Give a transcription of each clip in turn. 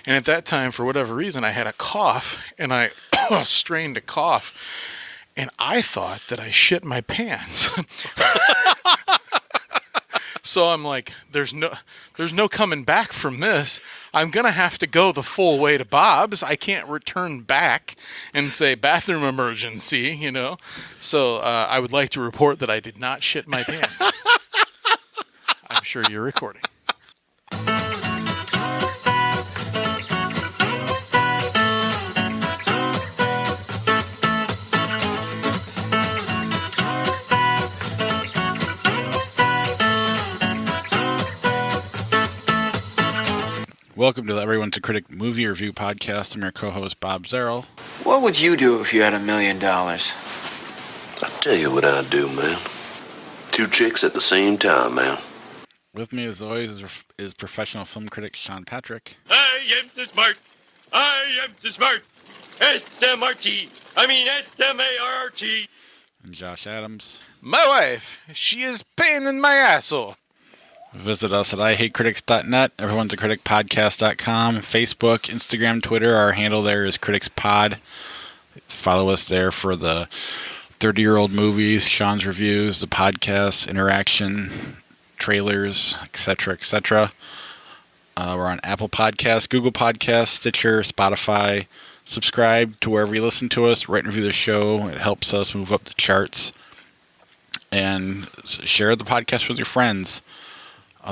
And at that time, for whatever reason, I had a cough, and I strained a cough, and I thought that I shit my pants. So I'm like, there's no coming back from this. I'm going to have to go the full way to Bob's. I can't return back and say bathroom emergency, you know. So I would like to report that I did not shit my pants. I'm sure you're recording. Welcome to the Everyone's a Critic movie review podcast. I'm your co-host, Bob Zerl. What would you do if you had $1 million? I'll tell you what I'd do, man. 2 chicks at the same time, man. With me, as always, is professional film critic Sean Patrick. I am the smart. I am the smart. S-M-R-T. I mean S-M-A-R-R-T. And Josh Adams. My wife, she is pain in my asshole. Visit us at IHateCritics.net, Everyone's a Critic Podcast.com, Facebook, Instagram, Twitter. Our handle there is CriticsPod. Follow us there for the 30-year-old movies, Sean's reviews, the podcasts, interaction, trailers, etc., etc. We're on Apple Podcasts, Google Podcasts, Stitcher, Spotify. Subscribe to wherever you listen to us. Rate and review the show. It helps us move up the charts. And share the podcast with your friends.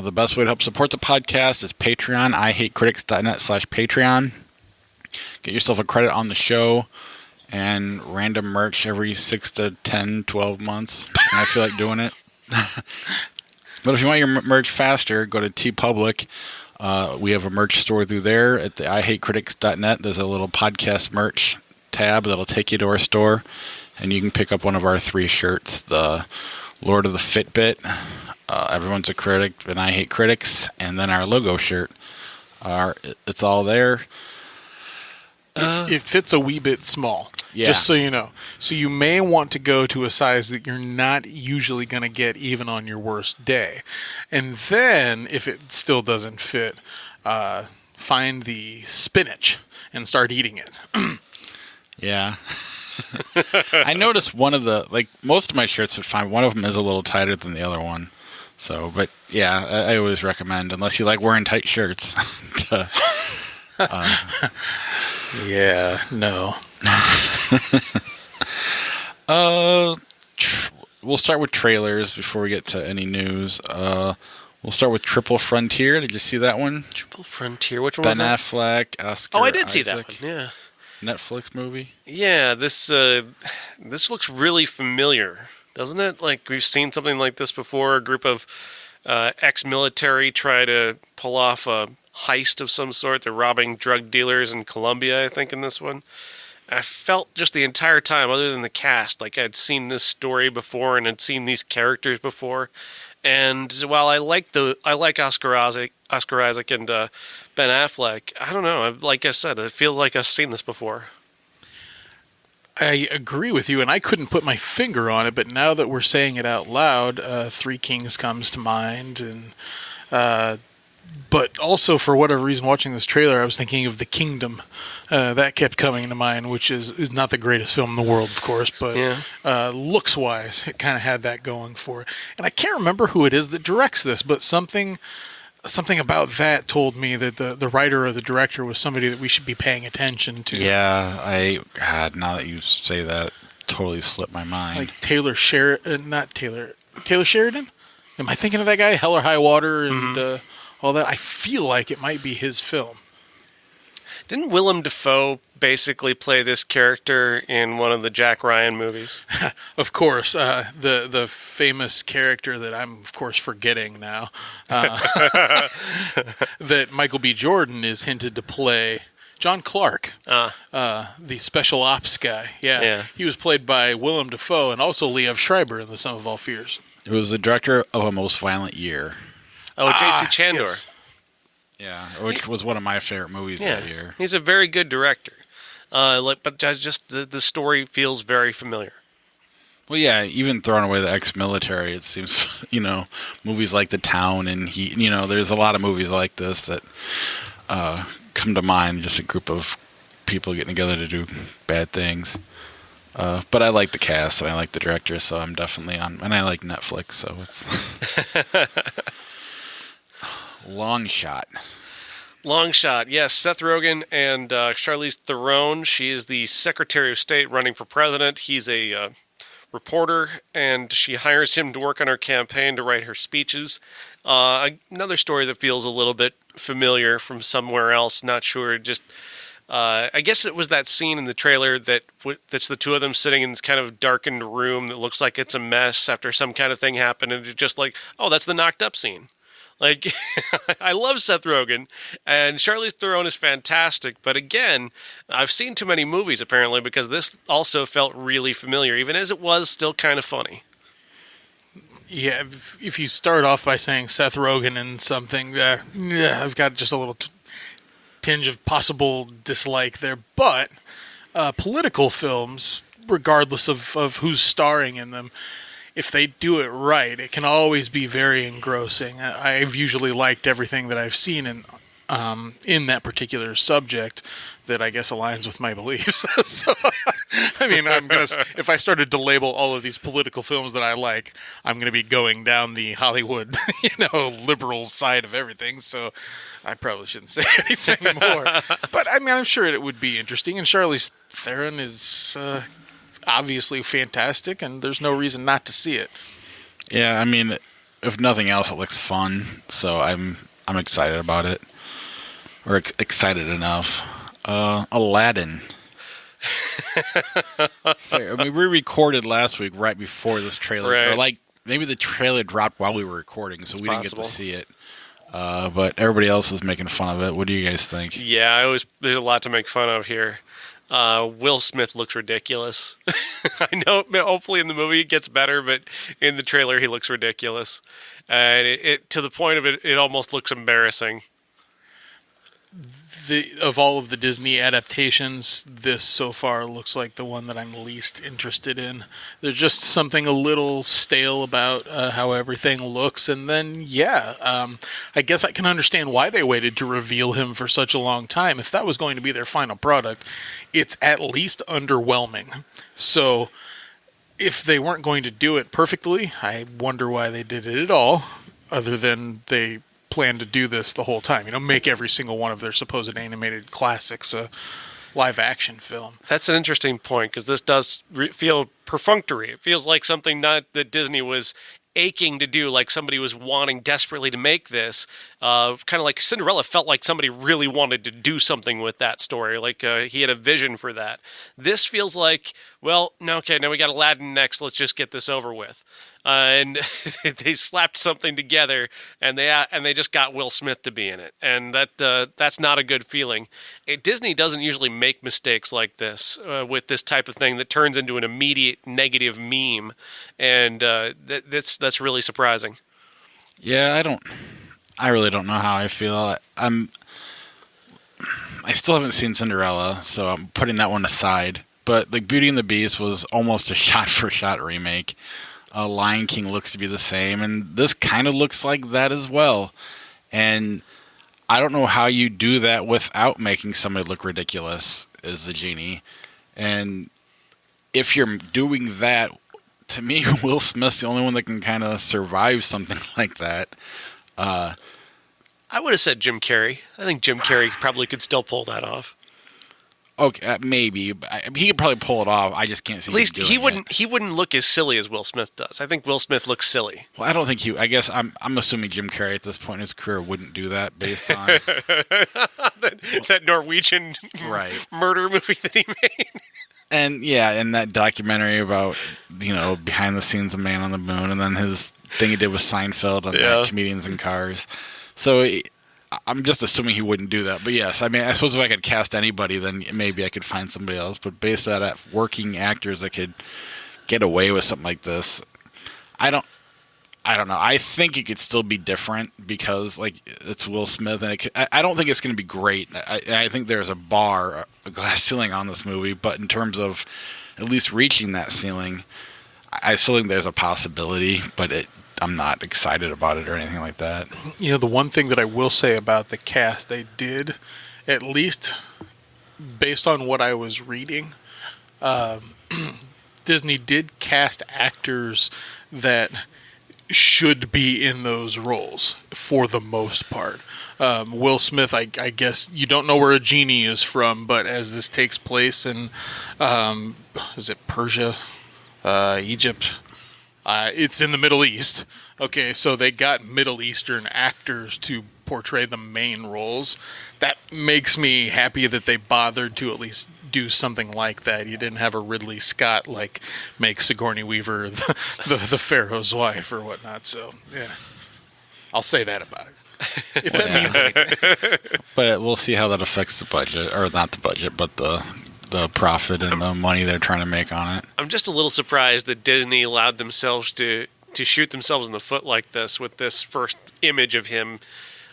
The best way to help support the podcast is Patreon, IHateCritics.net/Patreon. Get yourself a credit on the show and random merch every 6 to 10, 12 months. And I feel like doing it. But if you want your merch faster, go to TeePublic. We have a merch store through there at the IHateCritics.net. There's a little podcast merch tab that'll take you to our store. And you can pick up one of our 3 shirts, the Lord of the Fitbit, Everyone's a Critic, and I Hate Critics, and then our logo shirt. It's all there. It fits a wee bit small, yeah. Just so you know. So you may want to go to a size that you're not usually going to get even on your worst day. And then, if it still doesn't fit, find the spinach and start eating it. Yeah. I noticed one of most of my shirts would fine. One of them is a little tighter than the other one. So, but yeah, I always recommend, unless you like wearing tight shirts. Yeah, no. We'll start with trailers before we get to any news. We'll start with Triple Frontier. Did you see that one? Triple Frontier. Which one was that? Ben Affleck, Oscar. Oh, I did Isaac. see that one. Yeah. Netflix movie. Yeah. This looks really familiar, doesn't it? Like we've seen something like this before. A group of ex-military try to pull off a heist of some sort. They're robbing drug dealers in Colombia, I think, in this one. I felt just the entire time, other than the cast, like I'd seen this story before and had seen these characters before. And while I like Oscar Isaac and Ben Affleck, I don't know. Like I said, I feel like I've seen this before. I agree with you, and I couldn't put my finger on it, but now that we're saying it out loud, Three Kings comes to mind, and but also for whatever reason, watching this trailer, I was thinking of The Kingdom. That kept coming to mind, which is not the greatest film in the world, of course, but yeah. Looks-wise, it kind of had that going for it. And I can't remember who it is that directs this, but something about that told me that the writer or the director was somebody that we should be paying attention to. Yeah, God, now that you say that, it totally slipped my mind. Like Taylor Sheridan? Am I thinking of that guy? Hell or High Water and all that? I feel like it might be his film. Didn't Willem Dafoe basically play this character in one of the Jack Ryan movies? Of course. The famous character that I'm, of course, forgetting now. That Michael B. Jordan is hinted to play John Clark, the special ops guy. Yeah. He was played by Willem Dafoe and also Liev Schreiber in The Sum of All Fears. It was the director of A Most Violent Year. Oh, J.C. Chandor. Yes. Yeah, which was one of my favorite movies that year. He's a very good director. But just the story feels very familiar. Well, yeah, even throwing away the ex-military, it seems, movies like The Town and there's a lot of movies like this that come to mind. Just a group of people getting together to do bad things. But I like the cast and I like the director, so I'm definitely on. And I like Netflix, so it's Long Shot. Long Shot, yes. Seth Rogen and Charlize Theron. She is the Secretary of State running for president. He's a reporter, and she hires him to work on her campaign to write her speeches. Another story that feels a little bit familiar from somewhere else. Not sure. Just I guess it was that scene in the trailer that's the two of them sitting in this kind of darkened room that looks like it's a mess after some kind of thing happened, and it's just like, oh, that's the knocked up scene. Like, I love Seth Rogen, and Charlize Theron is fantastic, but again, I've seen too many movies, apparently, because this also felt really familiar, even as it was still kind of funny. Yeah, if you start off by saying Seth Rogen and something, yeah, I've got just a little tinge of possible dislike there, but political films, regardless of who's starring in them, if they do it right, it can always be very engrossing. I've usually liked everything that I've seen in that particular subject that I guess aligns with my beliefs. So, I mean, if I started to label all of these political films that I like, I'm gonna be going down the Hollywood, liberal side of everything. So, I probably shouldn't say anything more. But I mean, I'm sure it would be interesting. And Charlize Theron is obviously fantastic, and there's no reason not to see it. Yeah, I mean, if nothing else, it looks fun, so I'm excited about it, or excited enough. Aladdin. I mean, we recorded last week right before this trailer, right. Or like maybe the trailer dropped while we were recording, so we possible. Didn't get to see it. But everybody else is making fun of it. What do you guys think? Yeah, there's a lot to make fun of here. Will Smith looks ridiculous. I know, hopefully in the movie it gets better, but in the trailer he looks ridiculous. And it to the point of it almost looks embarrassing. Of all of the Disney adaptations, this so far looks like the one that I'm least interested in. There's just something a little stale about how everything looks, and then, I guess I can understand why they waited to reveal him for such a long time. If that was going to be their final product, it's at least underwhelming. So, if they weren't going to do it perfectly, I wonder why they did it at all, other than they plan to do this the whole time. Make every single one of their supposed animated classics a live action film. That's an interesting point, because this does feel perfunctory. It feels like something not that Disney was aching to do, like somebody was wanting desperately to make this. Kind of like Cinderella felt like somebody really wanted to do something with that story. Like he had a vision for that. This feels like, well, now we got Aladdin next. Let's just get this over with. And they slapped something together, and they just got Will Smith to be in it, and that's not a good feeling. Disney doesn't usually make mistakes like this with this type of thing that turns into an immediate negative meme, and that's really surprising. Yeah, I really don't know how I feel. I still haven't seen Cinderella, so I'm putting that one aside. But like Beauty and the Beast was almost a shot-for-shot remake. Lion King looks to be the same, and this kind of looks like that as well. And I don't know how you do that without making somebody look ridiculous as the genie. And if you're doing that, to me, Will Smith's the only one that can kind of survive something like that. I would have said Jim Carrey. I think Jim Carrey probably could still pull that off. Okay, maybe he could probably pull it off. I just can't see. At least he wouldn't look as silly as Will Smith does. I think Will Smith looks silly. Well, I don't think I guess I'm assuming Jim Carrey at this point in his career wouldn't do that based on that Norwegian murder movie that he made. And and that documentary about behind the scenes of Man on the Moon, and then his thing he did with Seinfeld and Comedians in Cars. So I'm just assuming he wouldn't do that. But yes, I mean, I suppose if I could cast anybody, then maybe I could find somebody else. But based on that, working actors that could get away with something like this, I don't know. I think it could still be different because it's Will Smith, and I don't think it's going to be great. I think there's a glass ceiling on this movie, but in terms of at least reaching that ceiling, I still think there's a possibility, but I'm not excited about it or anything like that. The one thing that I will say about the cast, they did at least based on what I was reading, Disney did cast actors that should be in those roles for the most part. Will Smith, I guess you don't know where a genie is from, but as this takes place in, is it Persia, Egypt? It's in the Middle East. Okay, so they got Middle Eastern actors to portray the main roles. That makes me happy that they bothered to at least do something like that. You didn't have a Ridley Scott make Sigourney Weaver the Pharaoh's wife or whatnot. So yeah, I'll say that about it. If that means anything. But we'll see how that affects the budget, or not the budget, but the profit and the money they're trying to make on it. I'm just a little surprised that Disney allowed themselves to shoot themselves in the foot like this with this first image of him.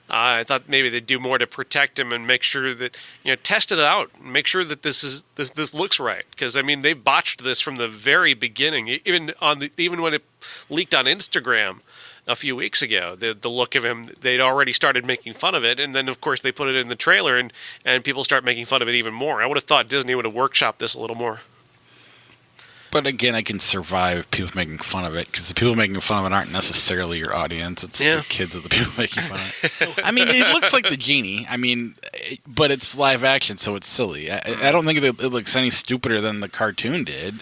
I thought maybe they'd do more to protect him and make sure that, test it out, make sure that this looks right. Because I mean, they botched this from the very beginning. Even when it leaked on Instagram a few weeks ago, the look of him, they'd already started making fun of it, and then of course they put it in the trailer, and people start making fun of it even more. I would have thought Disney would have workshopped this a little more. But again, I can survive people making fun of it, because the people making fun of it aren't necessarily your audience. It's the kids of the people making fun of it. I mean, it looks like the genie. I mean, but it's live action, so it's silly. I don't think it looks any stupider than the cartoon did.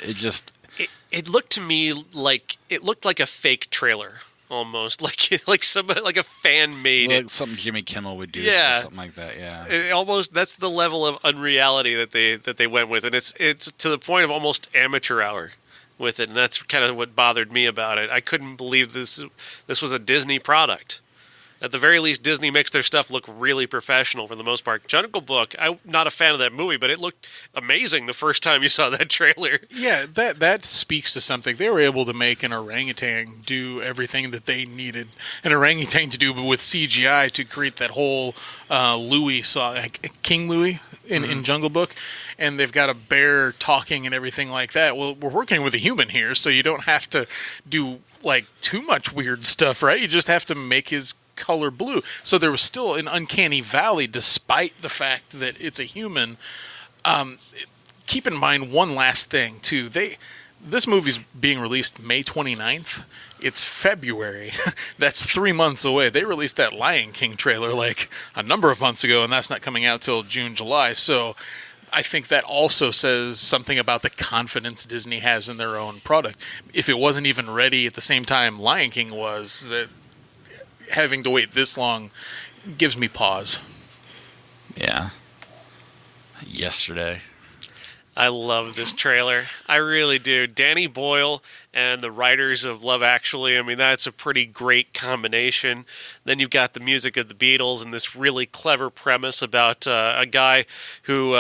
It looked to me like a fake trailer. Almost like a fan made it, something Jimmy Kimmel would do, yeah, or something like that. Yeah, that's the level of unreality that they went with, and it's to the point of almost amateur hour with it, and that's kind of what bothered me about it. I couldn't believe this was a Disney product. At the very least, Disney makes their stuff look really professional for the most part. Jungle Book, I'm not a fan of that movie, but it looked amazing the first time you saw that trailer. Yeah, that speaks to something. They were able to make an orangutan do everything that they needed an orangutan to do with CGI to create that whole Louis song, King Louis in Jungle Book. And they've got a bear talking and everything like that. Well, we're working with a human here, so you don't have to do too much weird stuff, right? You just have to make his color blue. So there was still an uncanny valley despite the fact that it's a human. Keep in mind one last thing too. This movie's being released May 29th. It's February. That's 3 months away. They released that Lion King trailer a number of months ago, and that's not coming out till June, July. So I think that also says something about the confidence Disney has in their own product. If it wasn't even ready at the same time Lion King was, that having to wait this long gives me pause. Yeah. Yesterday. I love this trailer. I really do. Danny Boyle and the writers of Love Actually, I mean, that's a pretty great combination. Then you've got the music of the Beatles and this really clever premise about a guy who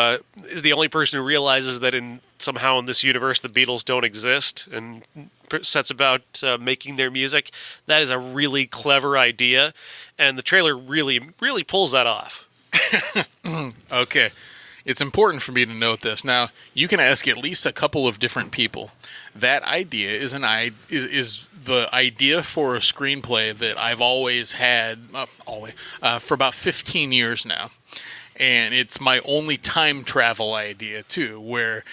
is the only person who realizes that somehow in this universe the Beatles don't exist and sets about making their music. That is a really clever idea, and the trailer really, really pulls that off. Okay. It's important for me to note this. Now, you can ask at least a couple of different people. That idea is the idea for a screenplay that I've always had for about 15 years now. And it's my only time travel idea, too, where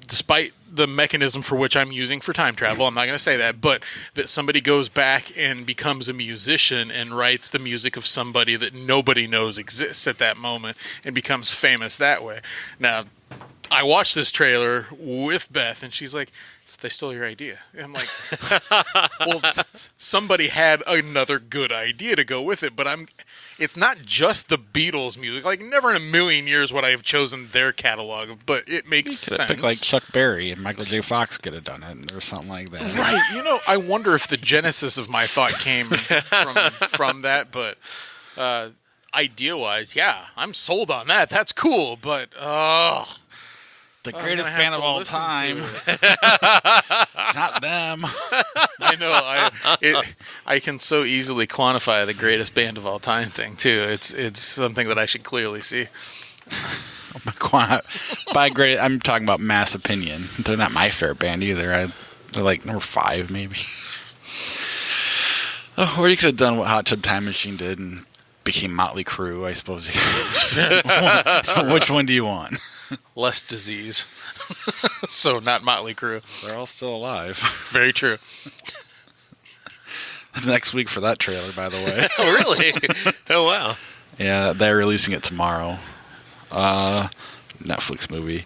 despite the mechanism for which I'm using for time travel, I'm not going to say that, but that somebody goes back and becomes a musician and writes the music of somebody that nobody knows exists at that moment and becomes famous that way. Now, I watched this trailer with Beth, and she's like, they stole your idea. And I'm like, well, somebody had another good idea to go with it, but it's not just the Beatles music. Never in a million years would I have chosen their catalog, but it makes sense. Pick Chuck Berry and Michael J. Fox could have done it or something like that. Right. I wonder if the genesis of my thought came from that, but idea-wise, yeah, I'm sold on that. That's cool, but the greatest band of all time. Not them. I know. I can so easily quantify the greatest band of all time thing too. It's something that I should clearly see. By great, I'm talking about mass opinion. They're not my favorite band either. They're number 5 maybe. Or you could have done what Hot Tub Time Machine did and became Motley Crue, I suppose. Which one do you want? Less disease. So not Motley Crue. They're all still alive. Very true. Next week for that trailer, by the way. Oh, really? Oh, wow. Yeah, they're releasing it tomorrow. Netflix movie.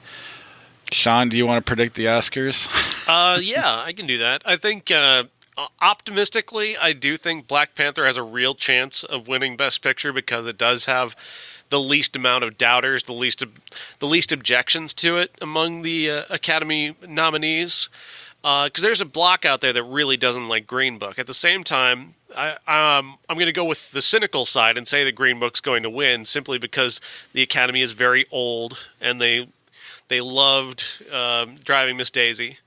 Sean, do you want to predict the Oscars? Yeah, I can do that. I think, optimistically, I do think Black Panther has a real chance of winning Best Picture because it does have the least amount of doubters, the least objections to it among the Academy nominees. Because there's a block out there that really doesn't like Green Book. At the same time, I'm going to go with the cynical side and say that Green Book's going to win simply because the Academy is very old and they loved Driving Miss Daisy.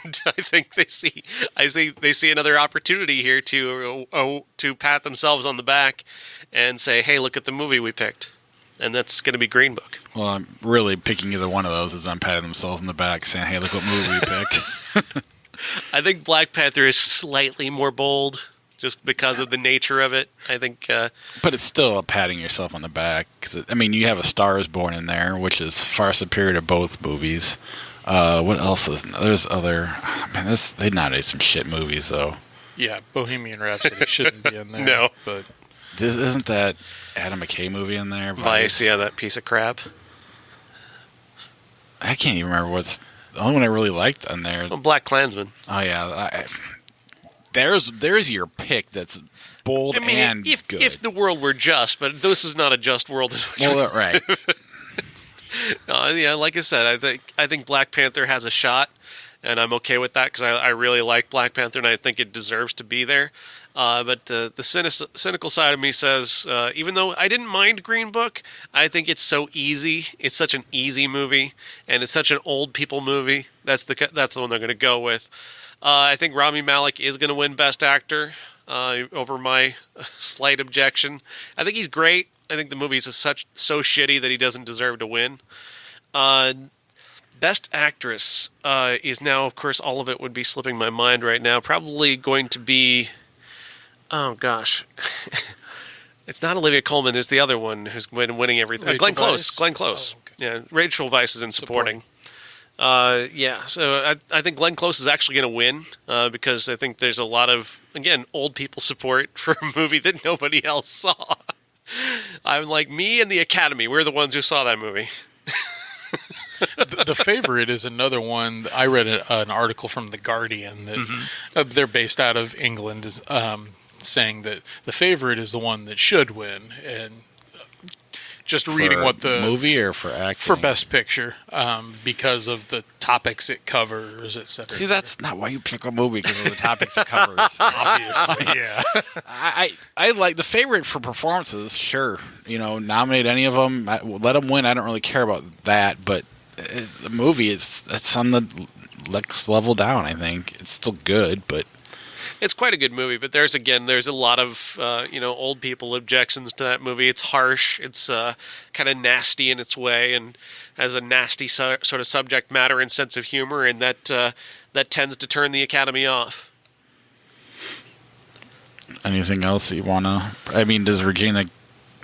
And I think they see another opportunity here to pat themselves on the back and say, "Hey, look at the movie we picked," and that's going to be Green Book. Well, I'm really picking either one of those as I'm patting themselves on the back, saying, "Hey, look what movie we picked." I think Black Panther is slightly more bold, just because of the nature of it. I think, but it's still patting yourself on the back because you have A Star Is Born in there, which is far superior to both movies. What else is there's other? They nominate some shit movies though. Yeah, Bohemian Rhapsody shouldn't be in there. No, but isn't that Adam McKay movie in there? Vice, yeah, that piece of crap. I can't even remember what's the only one I really liked on there. Well, Black Klansman. Oh yeah, there's your pick. That's bold and good. If the world were just, but this is not a just world. Well, right. Yeah, like I said, I think Black Panther has a shot, and I'm okay with that because I really like Black Panther, and I think it deserves to be there. But the cynical side of me says, even though I didn't mind Green Book, I think it's so easy. It's such an easy movie, and it's such an old people movie. That's the one they're going to go with. I think Rami Malek is going to win Best Actor over my slight objection. I think he's great. I think the movie is so shitty that he doesn't deserve to win. Best Actress is now, of course, all of it would be slipping my mind right now. Probably going to be, oh gosh, it's not Olivia Colman. It's the other one who's been winning everything. Glenn Close. Glenn Close. Oh, okay. Yeah, Rachel Weisz is in supporting. Yeah, so I think Glenn Close is actually going to win because I think there's a lot of, again, old people support for a movie that nobody else saw. I'm like, me and the Academy, we're the ones who saw that movie. The Favorite is another one. I read an article from The Guardian that they're based out of England, saying that The Favorite is the one that should win. And just reading what the movie or for acting for Best Picture, because of the topics it covers, etc. See, that's not why you pick a movie, because of the topics it covers. Obviously, yeah. I like The Favorite for performances. Sure, nominate any of them, let them win. I don't really care about that, but the movie it's on the next level down. I think it's still good, but. It's quite a good movie, but there's a lot of old people objections to that movie. It's harsh, it's kind of nasty in its way, and has a nasty sort of subject matter and sense of humor, and that tends to turn the Academy off. Anything else you wanna? Does Regina?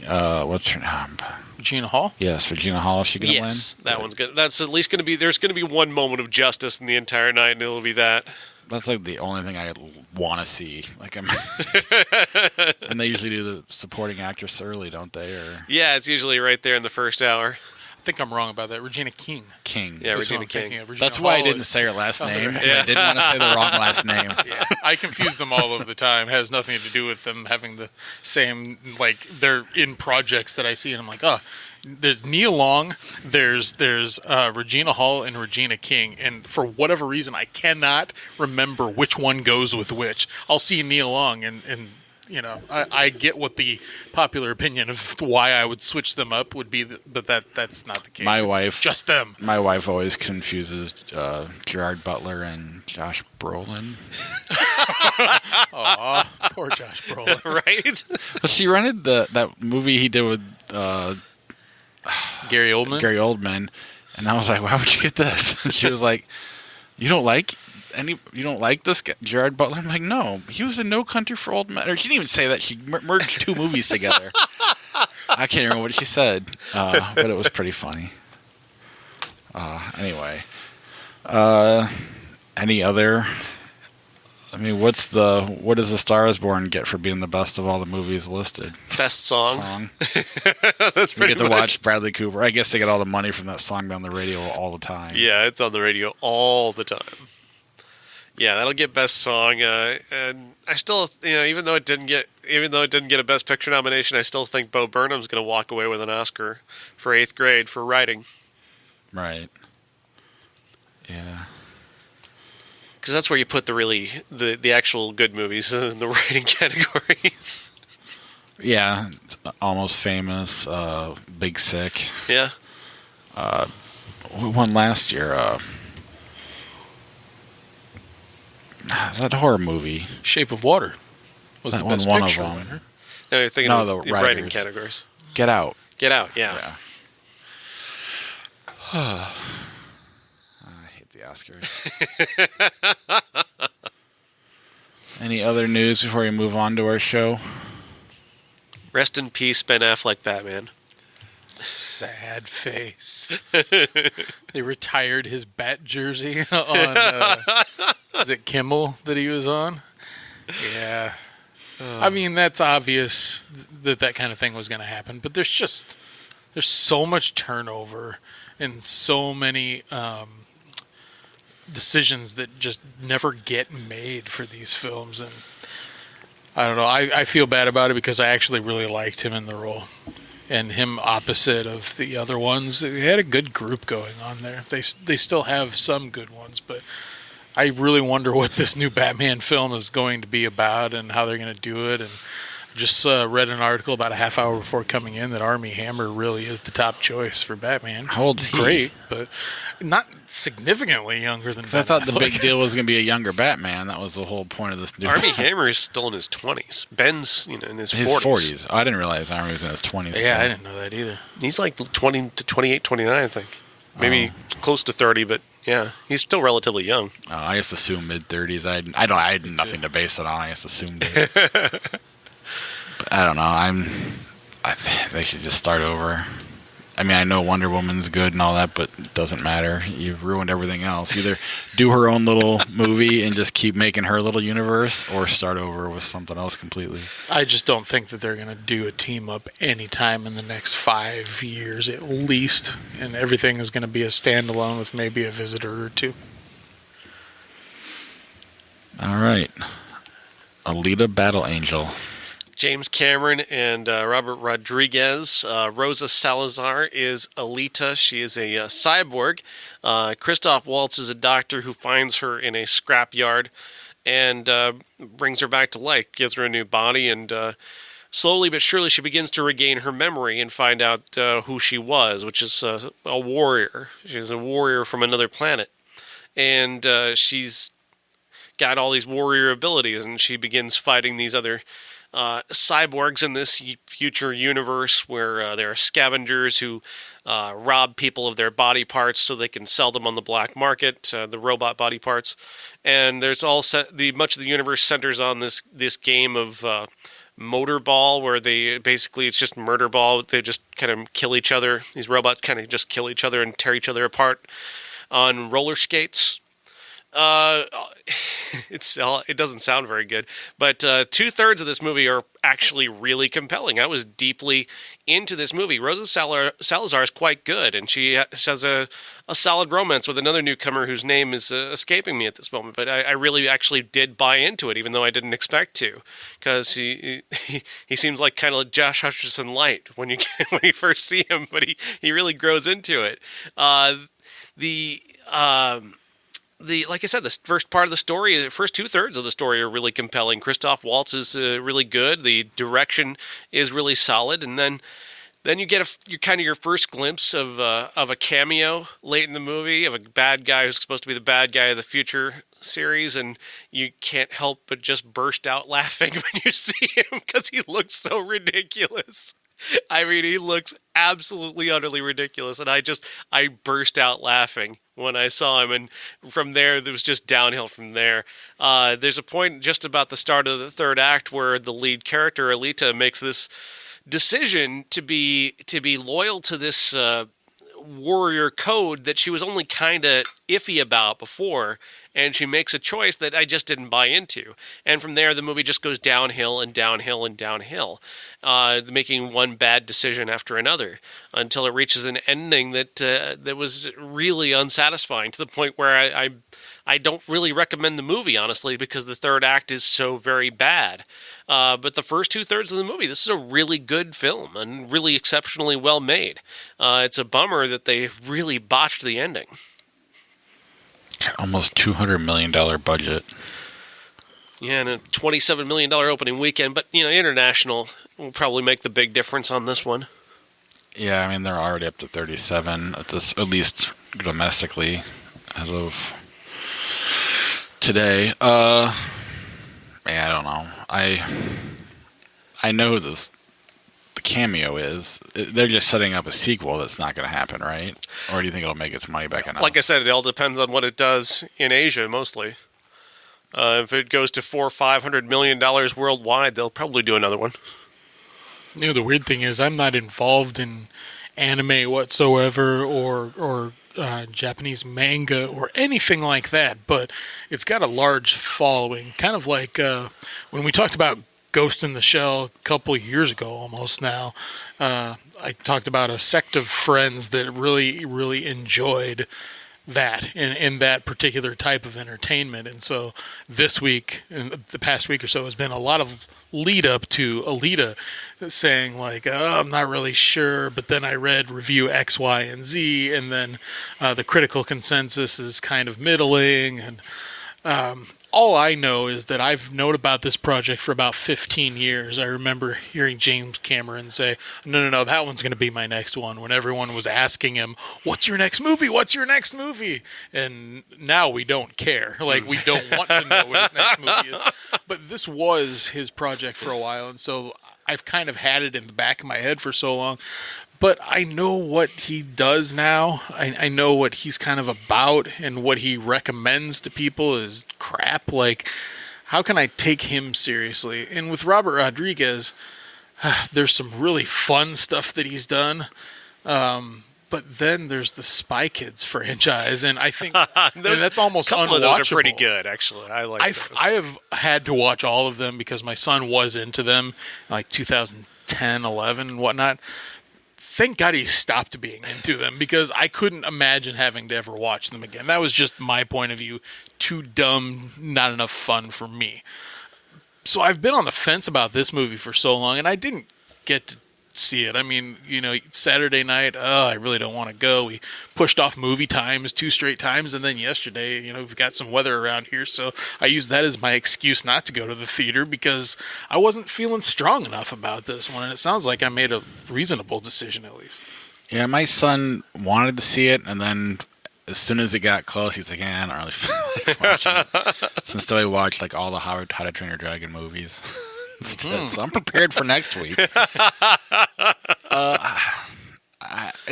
What's her name? Regina Hall? Yes, Regina Hall. Is she gonna win? Yes, that one's good. That's at least going to be. There's going to be one moment of justice in the entire night, and it'll be that. That's like the only thing I want to see. And they usually do the supporting actress early, don't they? Or yeah, it's usually right there in the first hour. I think I'm wrong about that. Regina King. Yeah, Regina King. That's why I didn't say her last name. Yeah. I didn't want to say the wrong last name. Yeah. I confuse them all of the time. It has nothing to do with them having the same, they're in projects that I see, and I'm like, oh, there's Nia Long, there's Regina Hall and Regina King, and for whatever reason, I cannot remember which one goes with which. I'll see Nia Long, and I get what the popular opinion of why I would switch them up would be, but that's not the case. It's just them. My wife always confuses Gerard Butler and Josh Brolin. Aw, poor Josh Brolin. Right? Well, she rented that movie he did with Gary Oldman, and I was like, "Why would you get this?" And she was like, You don't like this guy, Gerard Butler? I'm like, no, he was in No Country for Old Men. Or she didn't even say that. She merged two movies together. I can't remember what she said, but it was pretty funny. Anyway, any other? I mean, what does The Star Is Born get for being the best of all the movies listed? Best song. That's pretty. We get to watch Bradley Cooper. I guess they get all the money from that song on the radio all the time. Yeah, it's on the radio all the time. Yeah, that'll get best song. And I still, even though it didn't get a Best Picture nomination, I still think Bo Burnham's going to walk away with an Oscar for 8th Grade for writing. Right. Yeah. Because that's where you put the actual good movies in the writing categories. Yeah, Almost Famous, Big Sick. Yeah. We won last year. That horror movie, Shape of Water, was the Best Picture winner. No, you're thinking of the writing categories. Get Out. Get Out, yeah. I hate the Oscars. Any other news before we move on to our show? Rest in peace, Ben Affleck, Batman. Sad face. They retired his bat jersey on, is it Kimmel that he was on? Yeah. I mean, that's obvious that kind of thing was going to happen, but there's so much turnover and so many decisions that just never get made for these films, and I don't know. I feel bad about it because I actually really liked him in the role, and him opposite of the other ones. They had a good group going on there. They still have some good ones, but I really wonder what this new Batman film is going to be about and how they're going to do it. And just read an article about a half hour before coming in that Armie Hammer really is the top choice for Batman. How old is he? Great, but not significantly younger than Ben I thought Affleck. the big deal was going to be a younger Batman. That was the whole point of this new Armie Hammer is still in his 20s. Ben's in his 40s. His 40s. Oh, I didn't realize Armie was in his 20s. Yeah, I didn't know that either. He's like 20 to 28, 29, I think. Maybe close to 30, but yeah, he's still relatively young. I just assumed mid-30s. I had nothing to base it on. I just assumed it. But I don't know. They should just start over. I mean, I know Wonder Woman's good and all that, but it doesn't matter. You've ruined everything else. Either do her own little movie and just keep making her little universe, or start over with something else completely. I just don't think that they're going to do a team up anytime in the next 5 years at least, and everything is going to be a standalone with maybe a visitor or two. All right. Alita Battle Angel. James Cameron and Robert Rodriguez. Rosa Salazar is Alita. She is a cyborg. Christoph Waltz is a doctor who finds her in a scrapyard and brings her back to life, gives her a new body, and slowly but surely she begins to regain her memory and find out who she was, which is a warrior. She's a warrior from another planet. And she's got all these warrior abilities, and she begins fighting these other cyborgs in this future universe where there are scavengers who rob people of their body parts so they can sell them on the black market, the robot body parts. And there's much of the universe centers on this game of Motorball, where it's just murder ball. They just kind of kill each other. These robots kind of just kill each other and tear each other apart on roller skates. It doesn't sound very good, but 2/3 of this movie are actually really compelling. I was deeply into this movie. Rosa Salazar is quite good, and she has a solid romance with another newcomer whose name is escaping me at this moment. But I really actually did buy into it, even though I didn't expect to, because he seems like kind of like Josh Hutcherson light when you first see him, but he really grows into it. Like I said, the first part of the story, the first 2/3 of the story are really compelling. Christoph Waltz is really good. The direction is really solid, and then you get your first glimpse of a cameo late in the movie of a bad guy who's supposed to be the bad guy of the future series, and you can't help but just burst out laughing when you see him because he looks so ridiculous. I mean, he looks absolutely, utterly ridiculous, and I burst out laughing when I saw him, and from there, there was just downhill from there. There's a point just about the start of the third act where the lead character, Alita, makes this decision to be loyal to this warrior code that she was only kind of iffy about before, and she makes a choice that I just didn't buy into. And from there, the movie just goes downhill and downhill and downhill, making one bad decision after another until it reaches an ending that was really unsatisfying, to the point where I don't really recommend the movie, honestly, because the third act is so very bad. But the first 2/3 of the movie, this is a really good film and really exceptionally well made. It's a bummer that they really botched the ending. Almost $200 million budget. Yeah, and a $27 million opening weekend, but international will probably make the big difference on this one. Yeah, I mean, they're already up to 37 at least domestically, as of today. Yeah, I don't know. I know who the cameo is. They're just setting up a sequel that's not going to happen, right? Or do you think it'll make its money back enough? Like I said, it all depends on what it does in Asia, mostly. If it goes to $400-500 million worldwide, they'll probably do another one. The weird thing is, I'm not involved in anime whatsoever, or Japanese manga, or anything like that, but it's got a large following. Kind of like when we talked about Ghost in the Shell a couple of years ago, almost now, I talked about a sect of friends that really, really enjoyed that in that particular type of entertainment. And so this week, in the past week or so, has been a lot of lead up to Alita saying like, oh, I'm not really sure, but then I read review X, Y, and Z, and then the critical consensus is kind of middling, and all I know is that I've known about this project for about 15 years. I remember hearing James Cameron say, no, that one's going to be my next one, when everyone was asking him, what's your next movie? What's your next movie? And now we don't care. Like, we don't want to know what his next movie is. But this was his project for a while, and so I've kind of had it in the back of my head for so long. But I know what he does now. I know what he's kind of about, and what he recommends to people is crap. Like, how can I take him seriously? And with Robert Rodriguez, there's some really fun stuff that he's done. But then there's the Spy Kids franchise, and I think that's almost unwatchable. A couple of those are pretty good, actually. I like those. I have had to watch all of them because my son was into them, like 2010, 11, and whatnot. Thank God he stopped being into them, because I couldn't imagine having to ever watch them again. That was just my point of view. Too dumb, not enough fun for me. So I've been on the fence about this movie for so long, and I didn't get to see it. I mean, Saturday night, I really don't want to go. We pushed off movie times 2 straight times, and then yesterday, we've got some weather around here, so I used that as my excuse not to go to the theater, because I wasn't feeling strong enough about this one, and it sounds like I made a reasonable decision, at least. Yeah, my son wanted to see it, and then as soon as it got close, he's like, I don't really feel like watching it. Since I watched like all the How to Train Your Dragon movies. So I'm prepared for next week. In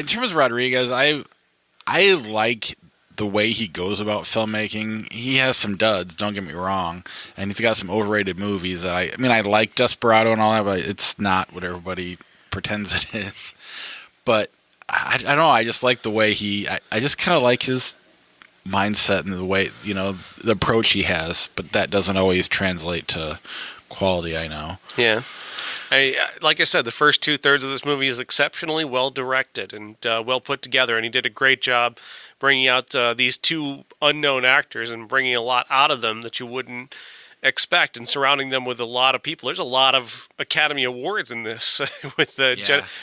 terms of Rodriguez, I like the way he goes about filmmaking. He has some duds, don't get me wrong, and he's got some overrated movies that I like Desperado and all that, but it's not what everybody pretends it is. But I don't know, I just like the way I just kind of like his mindset and the way, the approach he has, but that doesn't always translate to quality, I know. Yeah. Like I said, the first 2/3 of this movie is exceptionally well directed and well put together, and he did a great job bringing out these 2 unknown actors and bringing a lot out of them that you wouldn't expect, and surrounding them with a lot of people. There's a lot of Academy Awards in this with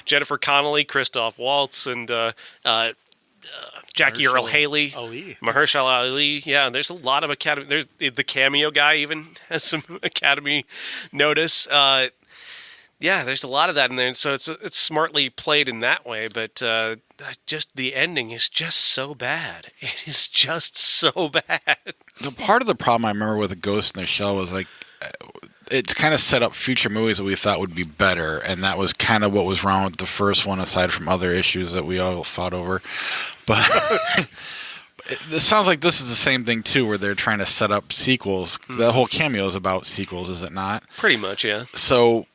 Jennifer Connelly, Christoph Waltz, and Jackie Earle Haley, Mahershala Ali. Yeah, there's a lot of Academy. There's the cameo guy even has some Academy notice. Yeah, there's a lot of that in there, and so it's smartly played in that way. But just the ending is just so bad. It is just so bad. Part of the problem I remember with the Ghost in the Shell was like it's kind of set up future movies that we thought would be better, and that was kind of what was wrong with the first one, aside from other issues that we all fought over. But it sounds like this is the same thing too, where they're trying to set up sequels. The whole cameo is about sequels, is it not? Pretty much, yeah. So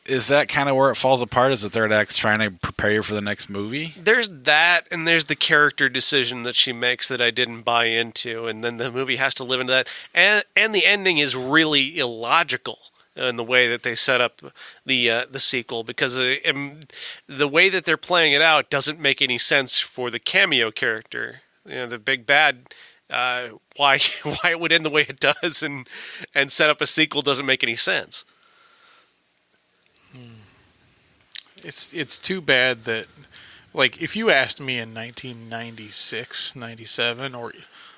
is that kind of where it falls apart? Is the third act trying to prepare you for the next movie? There's that, and there's the character decision that she makes that I didn't buy into, and then the movie has to live into that. And the ending is really illogical in the way that they set up the sequel, because the way that they're playing it out doesn't make any sense for the cameo character. You know, the big bad. Why it would end the way it does and set up a sequel doesn't make any sense. It's too bad that, like, if you asked me in 1996, 97, or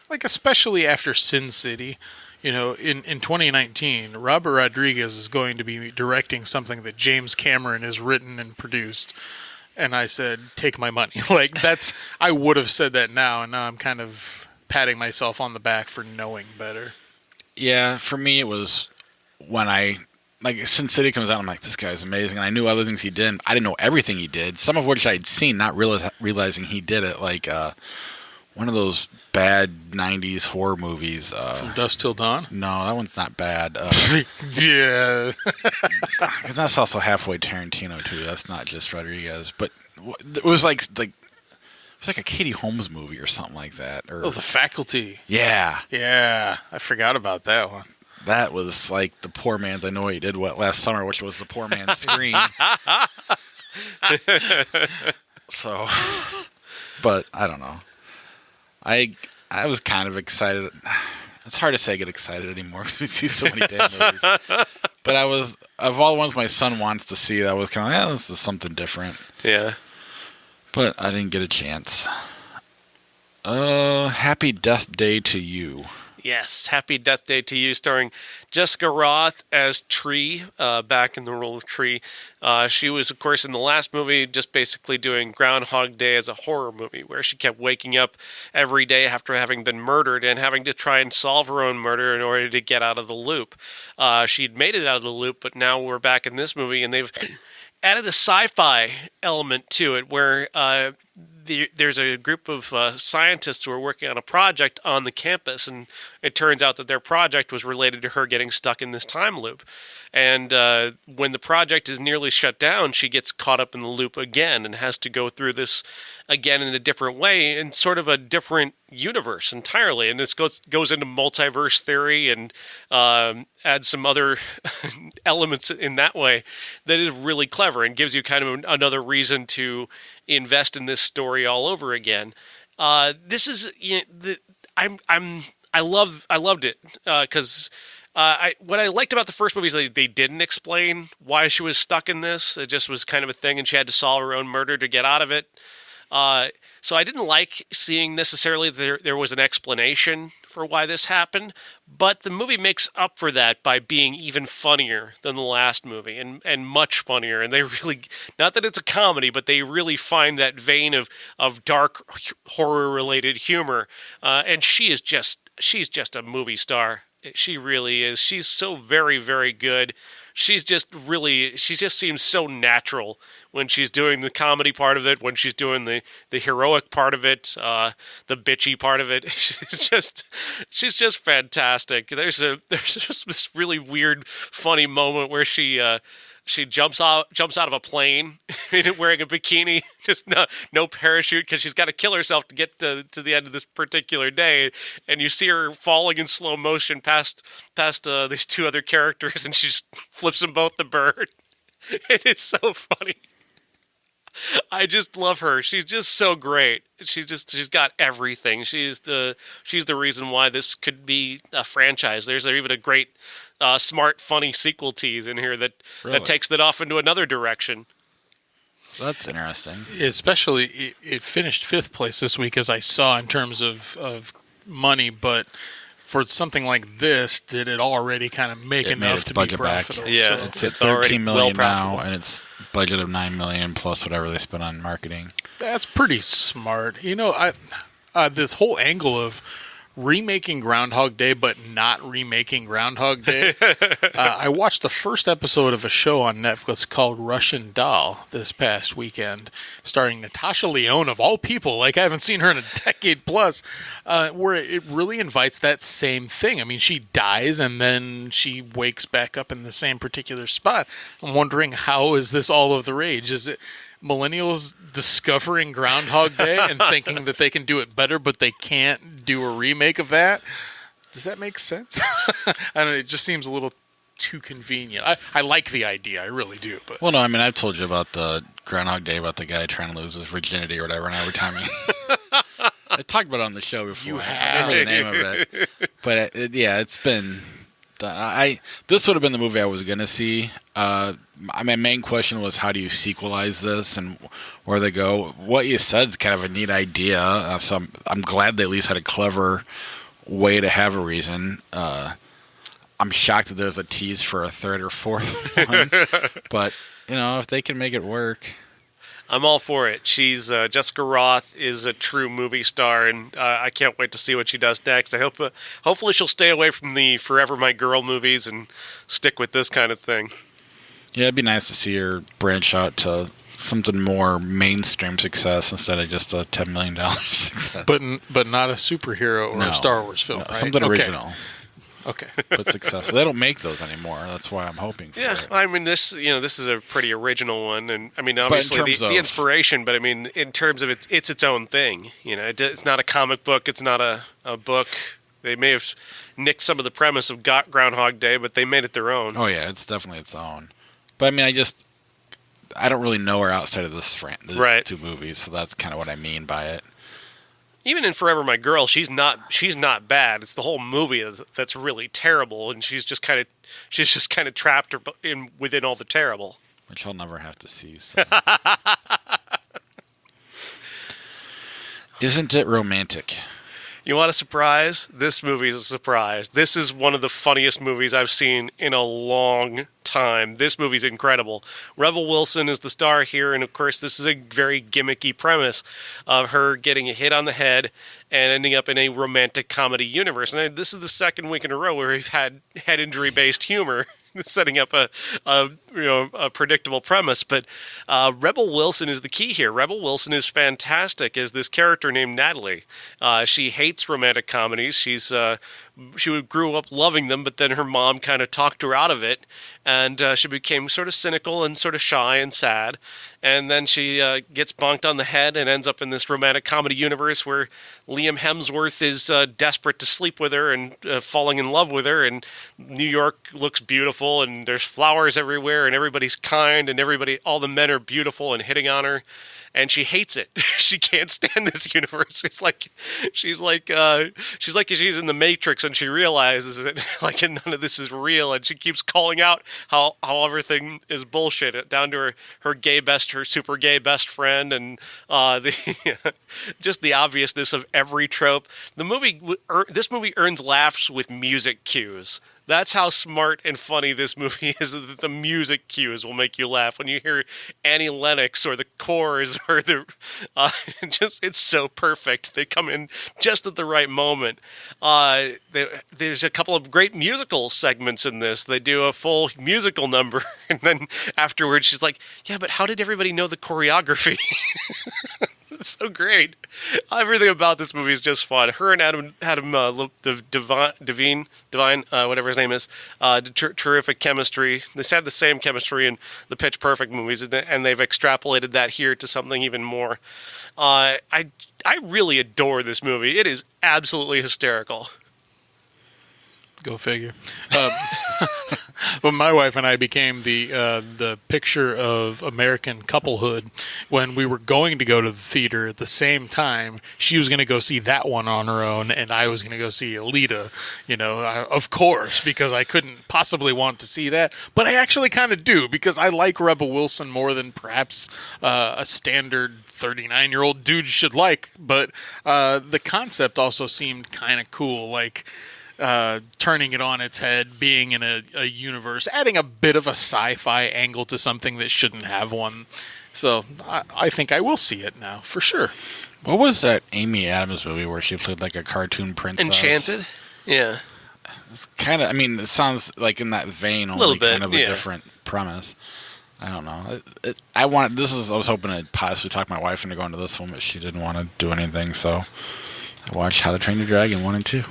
like especially after Sin City, you know, in 2019, Robert Rodriguez is going to be directing something that James Cameron has written and produced. And I said, take my money. Like, I would have said that now, and now I'm kind of patting myself on the back for knowing better. Yeah, for me, it was when Sin City comes out, I'm like, this guy's amazing. And I knew other things he did. I didn't know everything he did, some of which I'd seen, not realizing he did it. Like one of those bad 90s horror movies. From Dusk Till Dawn? No, that one's not bad. Yeah. That's also halfway Tarantino, too. That's not just Rodriguez. But it was like it was like a Katie Holmes movie or something like that. Or, The Faculty. Yeah. Yeah, I forgot about that one. That was like the poor man's I Know What You Did last summer, which was the poor man's Scream. So, but I don't know. I was kind of excited. It's hard to say I get excited anymore because we see so many damn movies. But I was, of all the ones my son wants to see, I was kind of this is something different. Yeah. But I didn't get a chance. Happy Death Day to You. Yes, Happy Death Day to You, starring Jessica Roth as Tree, back in the role of Tree. She was, of course, in the last movie, just basically doing Groundhog Day as a horror movie, where she kept waking up every day after having been murdered and having to try and solve her own murder in order to get out of the loop. She'd made it out of the loop, but now we're back in this movie, and they've added a sci-fi element to it, where there's a group of scientists who are working on a project on the campus, and it turns out that their project was related to her getting stuck in this time loop. And when the project is nearly shut down, she gets caught up in the loop again and has to go through this again in a different way, in sort of a different universe entirely. And this goes into multiverse theory and adds some other elements in that way that is really clever and gives you kind of another reason to invest in this story all over again. This is, I loved it because what I liked about the first movie is they didn't explain why she was stuck in this. It just was kind of a thing, and she had to solve her own murder to get out of it. So I didn't like seeing necessarily there was an explanation for why this happened, but the movie makes up for that by being even funnier than the last movie, and much funnier. And they really, not that it's a comedy, but they really find that vein of dark horror-related humor. And she's just a movie star. She really is. She's so very, very good. She just seems so natural when she's doing the comedy part of it, when she's doing the heroic part of it, the bitchy part of it. She's just fantastic. There's just this really weird, funny moment where she jumps out of a plane wearing a bikini, just no parachute, because she's got to kill herself to get to the end of this particular day, and you see her falling in slow motion past these two other characters, and she just flips them both the bird, and it's so funny. I just love her. She's just so great. She's got everything. She's the reason why this could be a franchise. There's even a great smart, funny sequel tease in here that takes that off into another direction. That's interesting. Especially, it finished 5th place this week, as I saw, in terms of money, but for something like this, did it already kind of make enough to be profitable? Back. Yeah, so it's at $13 million now, and it's budget of $9 million plus whatever they spend on marketing. That's pretty smart. You know, this whole angle of remaking Groundhog Day, but not remaking Groundhog Day. I watched the first episode of a show on Netflix called Russian Doll this past weekend, starring Natasha Lyonne, of all people. Like, I haven't seen her in a decade plus, where it really invites that same thing. I mean, she dies and then she wakes back up in the same particular spot. I'm wondering, how is this all of the rage? Is it millennials discovering Groundhog Day and thinking that they can do it better, but they can't do a remake of that? Does that make sense? I don't know, it just seems a little too convenient. I like the idea, I really do. But Well, no, I mean, I've told you about the Groundhog Day, about the guy trying to lose his virginity or whatever, and every time I talked about it on the show before. You I have. don't remember the name of it. But it's been... This would have been the movie I was going to see. My main question was, how do you sequelize this and where they go? What you said is kind of a neat idea. So I'm glad they at least had a clever way to have a reason. I'm shocked that there's a tease for a third or fourth one. But, if they can make it work... I'm all for it. She's Jessica Roth is a true movie star, and I can't wait to see what she does next. I hope, hopefully, she'll stay away from the Forever My Girl movies and stick with this kind of thing. Yeah, it'd be nice to see her branch out to something more mainstream success instead of just a $10 million success. But not a superhero or a Star Wars film, right? Something original. Okay. But successful. They don't make those anymore. That's why I'm hoping for it. I mean, this is a pretty original one, and I mean, obviously the inspiration, but I mean, in terms of it's its own thing. It's not a comic book. It's not a book. They may have nicked some of the premise of Groundhog Day, but they made it their own. Oh yeah, it's definitely its own. But I mean, I don't really know her outside of this two movies, so that's kind of what I mean by it. Even in Forever My Girl, she's not bad. It's the whole movie that's really terrible, and she's just kind of trapped within all the terrible. Which I'll never have to see. So. Isn't it romantic? You want a surprise? This movie is a surprise. This is one of the funniest movies I've seen in a long time. This movie's incredible. Rebel Wilson is the star here, and of course this is a very gimmicky premise of her getting a hit on the head and ending up in a romantic comedy universe. And this is the second week in a row where we've had head injury-based humor. Setting up a predictable premise, but Rebel Wilson is the key here. Rebel Wilson is fantastic as this character named Natalie. She hates romantic comedies. She grew up loving them, but then her mom kind of talked her out of it, and she became sort of cynical and sort of shy and sad. And then she gets bonked on the head and ends up in this romantic comedy universe where Liam Hemsworth is desperate to sleep with her and falling in love with her, and New York looks beautiful, and there's flowers everywhere, and everybody's kind, and all the men are beautiful and hitting on her. And she hates it. She can't stand this universe. She's like she's in the Matrix, and she realizes that like none of this is real, and she keeps calling out how everything is bullshit, down to her super gay best friend, and just the obviousness of every trope. This movie earns laughs with music cues. That's how smart and funny this movie is, that the music cues will make you laugh. When you hear Annie Lennox or the Corrs or it's so perfect. They come in just at the right moment. There's a couple of great musical segments in this. They do a full musical number, and then afterwards she's like, yeah, but how did everybody know the choreography? It's so great. Everything about this movie is just fun. Her and Adam Devine, whatever his name is, terrific chemistry. They had the same chemistry in the Pitch Perfect movies, and they've extrapolated that here to something even more. I really adore this movie. It is absolutely hysterical. Go figure. Well, my wife and I became the picture of American couplehood when we were going to go to the theater at the same time. She was going to go see that one on her own, and I was going to go see Alita. Of course, because I couldn't possibly want to see that. But I actually kind of do, because I like Rebel Wilson more than perhaps a standard 39-year-old dude should like. But the concept also seemed kind of cool, like turning it on its head, being in a universe, adding a bit of a sci-fi angle to something that shouldn't have one. So I think I will see it now, for sure. What was that Amy Adams movie where she played like a cartoon princess? Enchanted? Yeah. It's kind of, I mean, it sounds like in that vein, only Little bit, kind of a different premise. I don't know. I was hoping to possibly talk my wife into going to this one, but she didn't want to do anything, so I watched How to Train Your Dragon 1 and 2.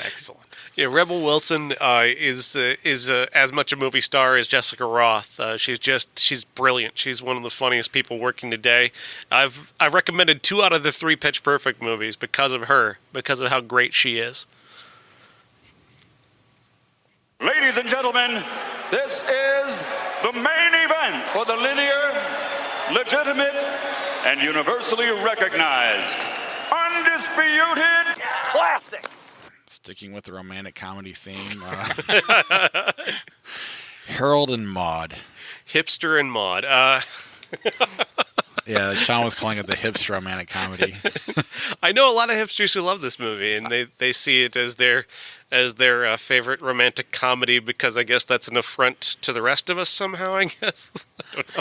Excellent. Yeah, Rebel Wilson is as much a movie star as Jessica Roth. She's brilliant. She's one of the funniest people working today. I've recommended 2 out of the 3 Pitch Perfect movies because of her, because of how great she is. Ladies and gentlemen, this is the main event for the linear, legitimate, and universally recognized Undisputed Classic. Sticking with the romantic comedy theme, Harold and Maude. Hipster and Maude. Yeah, Sean was calling it the hipster romantic comedy. I know a lot of hipsters who love this movie, and they see it as their favorite romantic comedy because I guess that's an affront to the rest of us somehow, I guess. I don't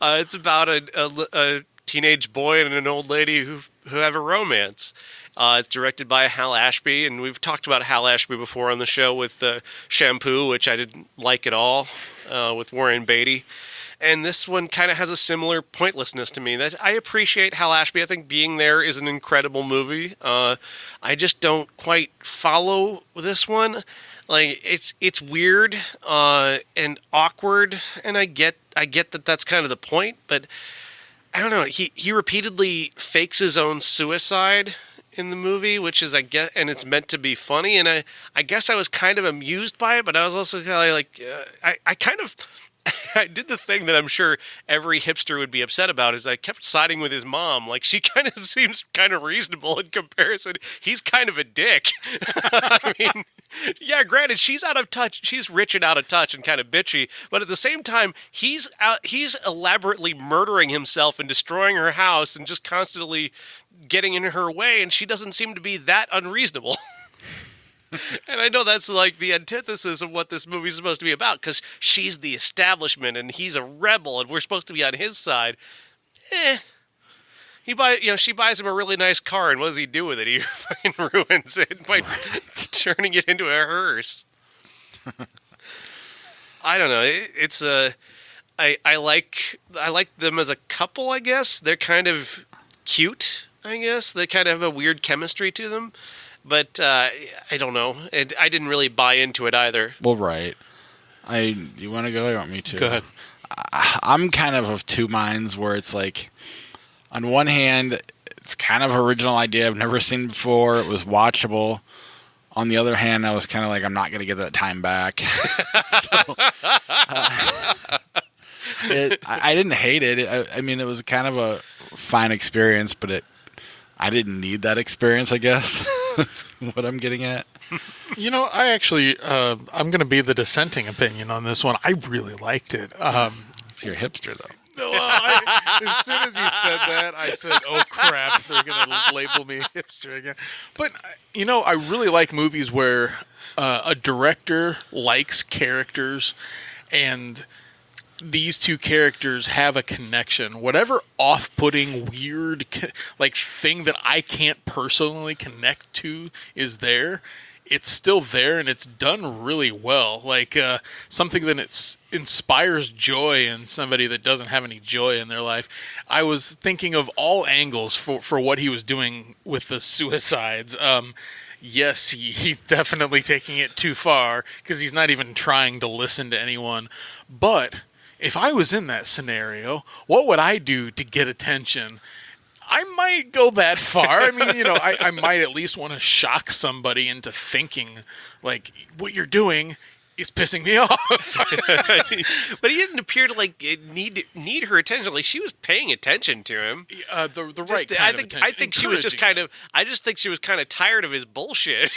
know. It's about a teenage boy and an old lady who have a romance. It's directed by Hal Ashby, and we've talked about Hal Ashby before on the show with Shampoo, which I didn't like at all, with Warren Beatty. And this one kind of has a similar pointlessness to me. That I appreciate Hal Ashby. I think Being There is an incredible movie. I just don't quite follow this one. Like it's weird and awkward, and I get that that's kind of the point, but I don't know. He repeatedly fakes his own suicide in the movie, which is, I guess, and it's meant to be funny. And I guess I was kind of amused by it, but I was also kind of like, I kind of, I did the thing that I'm sure every hipster would be upset about is I kept siding with his mom. Like, she kind of seems kind of reasonable in comparison. He's kind of a dick. I mean, yeah, granted, she's out of touch. She's rich and out of touch and kind of bitchy. But at the same time, he's elaborately murdering himself and destroying her house and just constantly getting in her way. And she doesn't seem to be that unreasonable. And I know that's like the antithesis of what this movie is supposed to be about, because she's the establishment and he's a rebel and we're supposed to be on his side. She buys him a really nice car, and what does he do with it? He fucking ruins it by turning it into a hearse. I don't know. It's I like them as a couple, I guess. They're kind of cute, I guess. They kind of have a weird chemistry to them. But I don't know. I didn't really buy into it either. Well, right. You want to go? Or you want me to? Go ahead. I'm kind of two minds where it's like, on one hand, it's kind of an original idea I've never seen before. It was watchable. On the other hand, I was kind of like, I'm not going to get that time back. I didn't hate it. I mean, it was kind of a fine experience, but I didn't need that experience, I guess. What I'm getting at. You know, I actually, I'm going to be the dissenting opinion on this one. I really liked it. So you're a hipster, though. No, as soon as you said that, I said, oh, crap, they're going to label me hipster again. But, you know, I really like movies where a director likes characters and these two characters have a connection. Whatever off-putting, weird, like thing that I can't personally connect to is there. It's still there, and it's done really well. Like something that inspires joy in somebody that doesn't have any joy in their life. I was thinking of all angles for what he was doing with the suicides. Yes, he's definitely taking it too far because he's not even trying to listen to anyone. But if I was in that scenario, what would I do to get attention? I might go that far. I mean, you know, I might at least want to shock somebody into thinking, like, what you're doing is pissing me off. But he didn't appear to like need her attention. Like she was paying attention to him. The right kind of attention. I think she was just kind of. I just think she was kind of tired of his bullshit.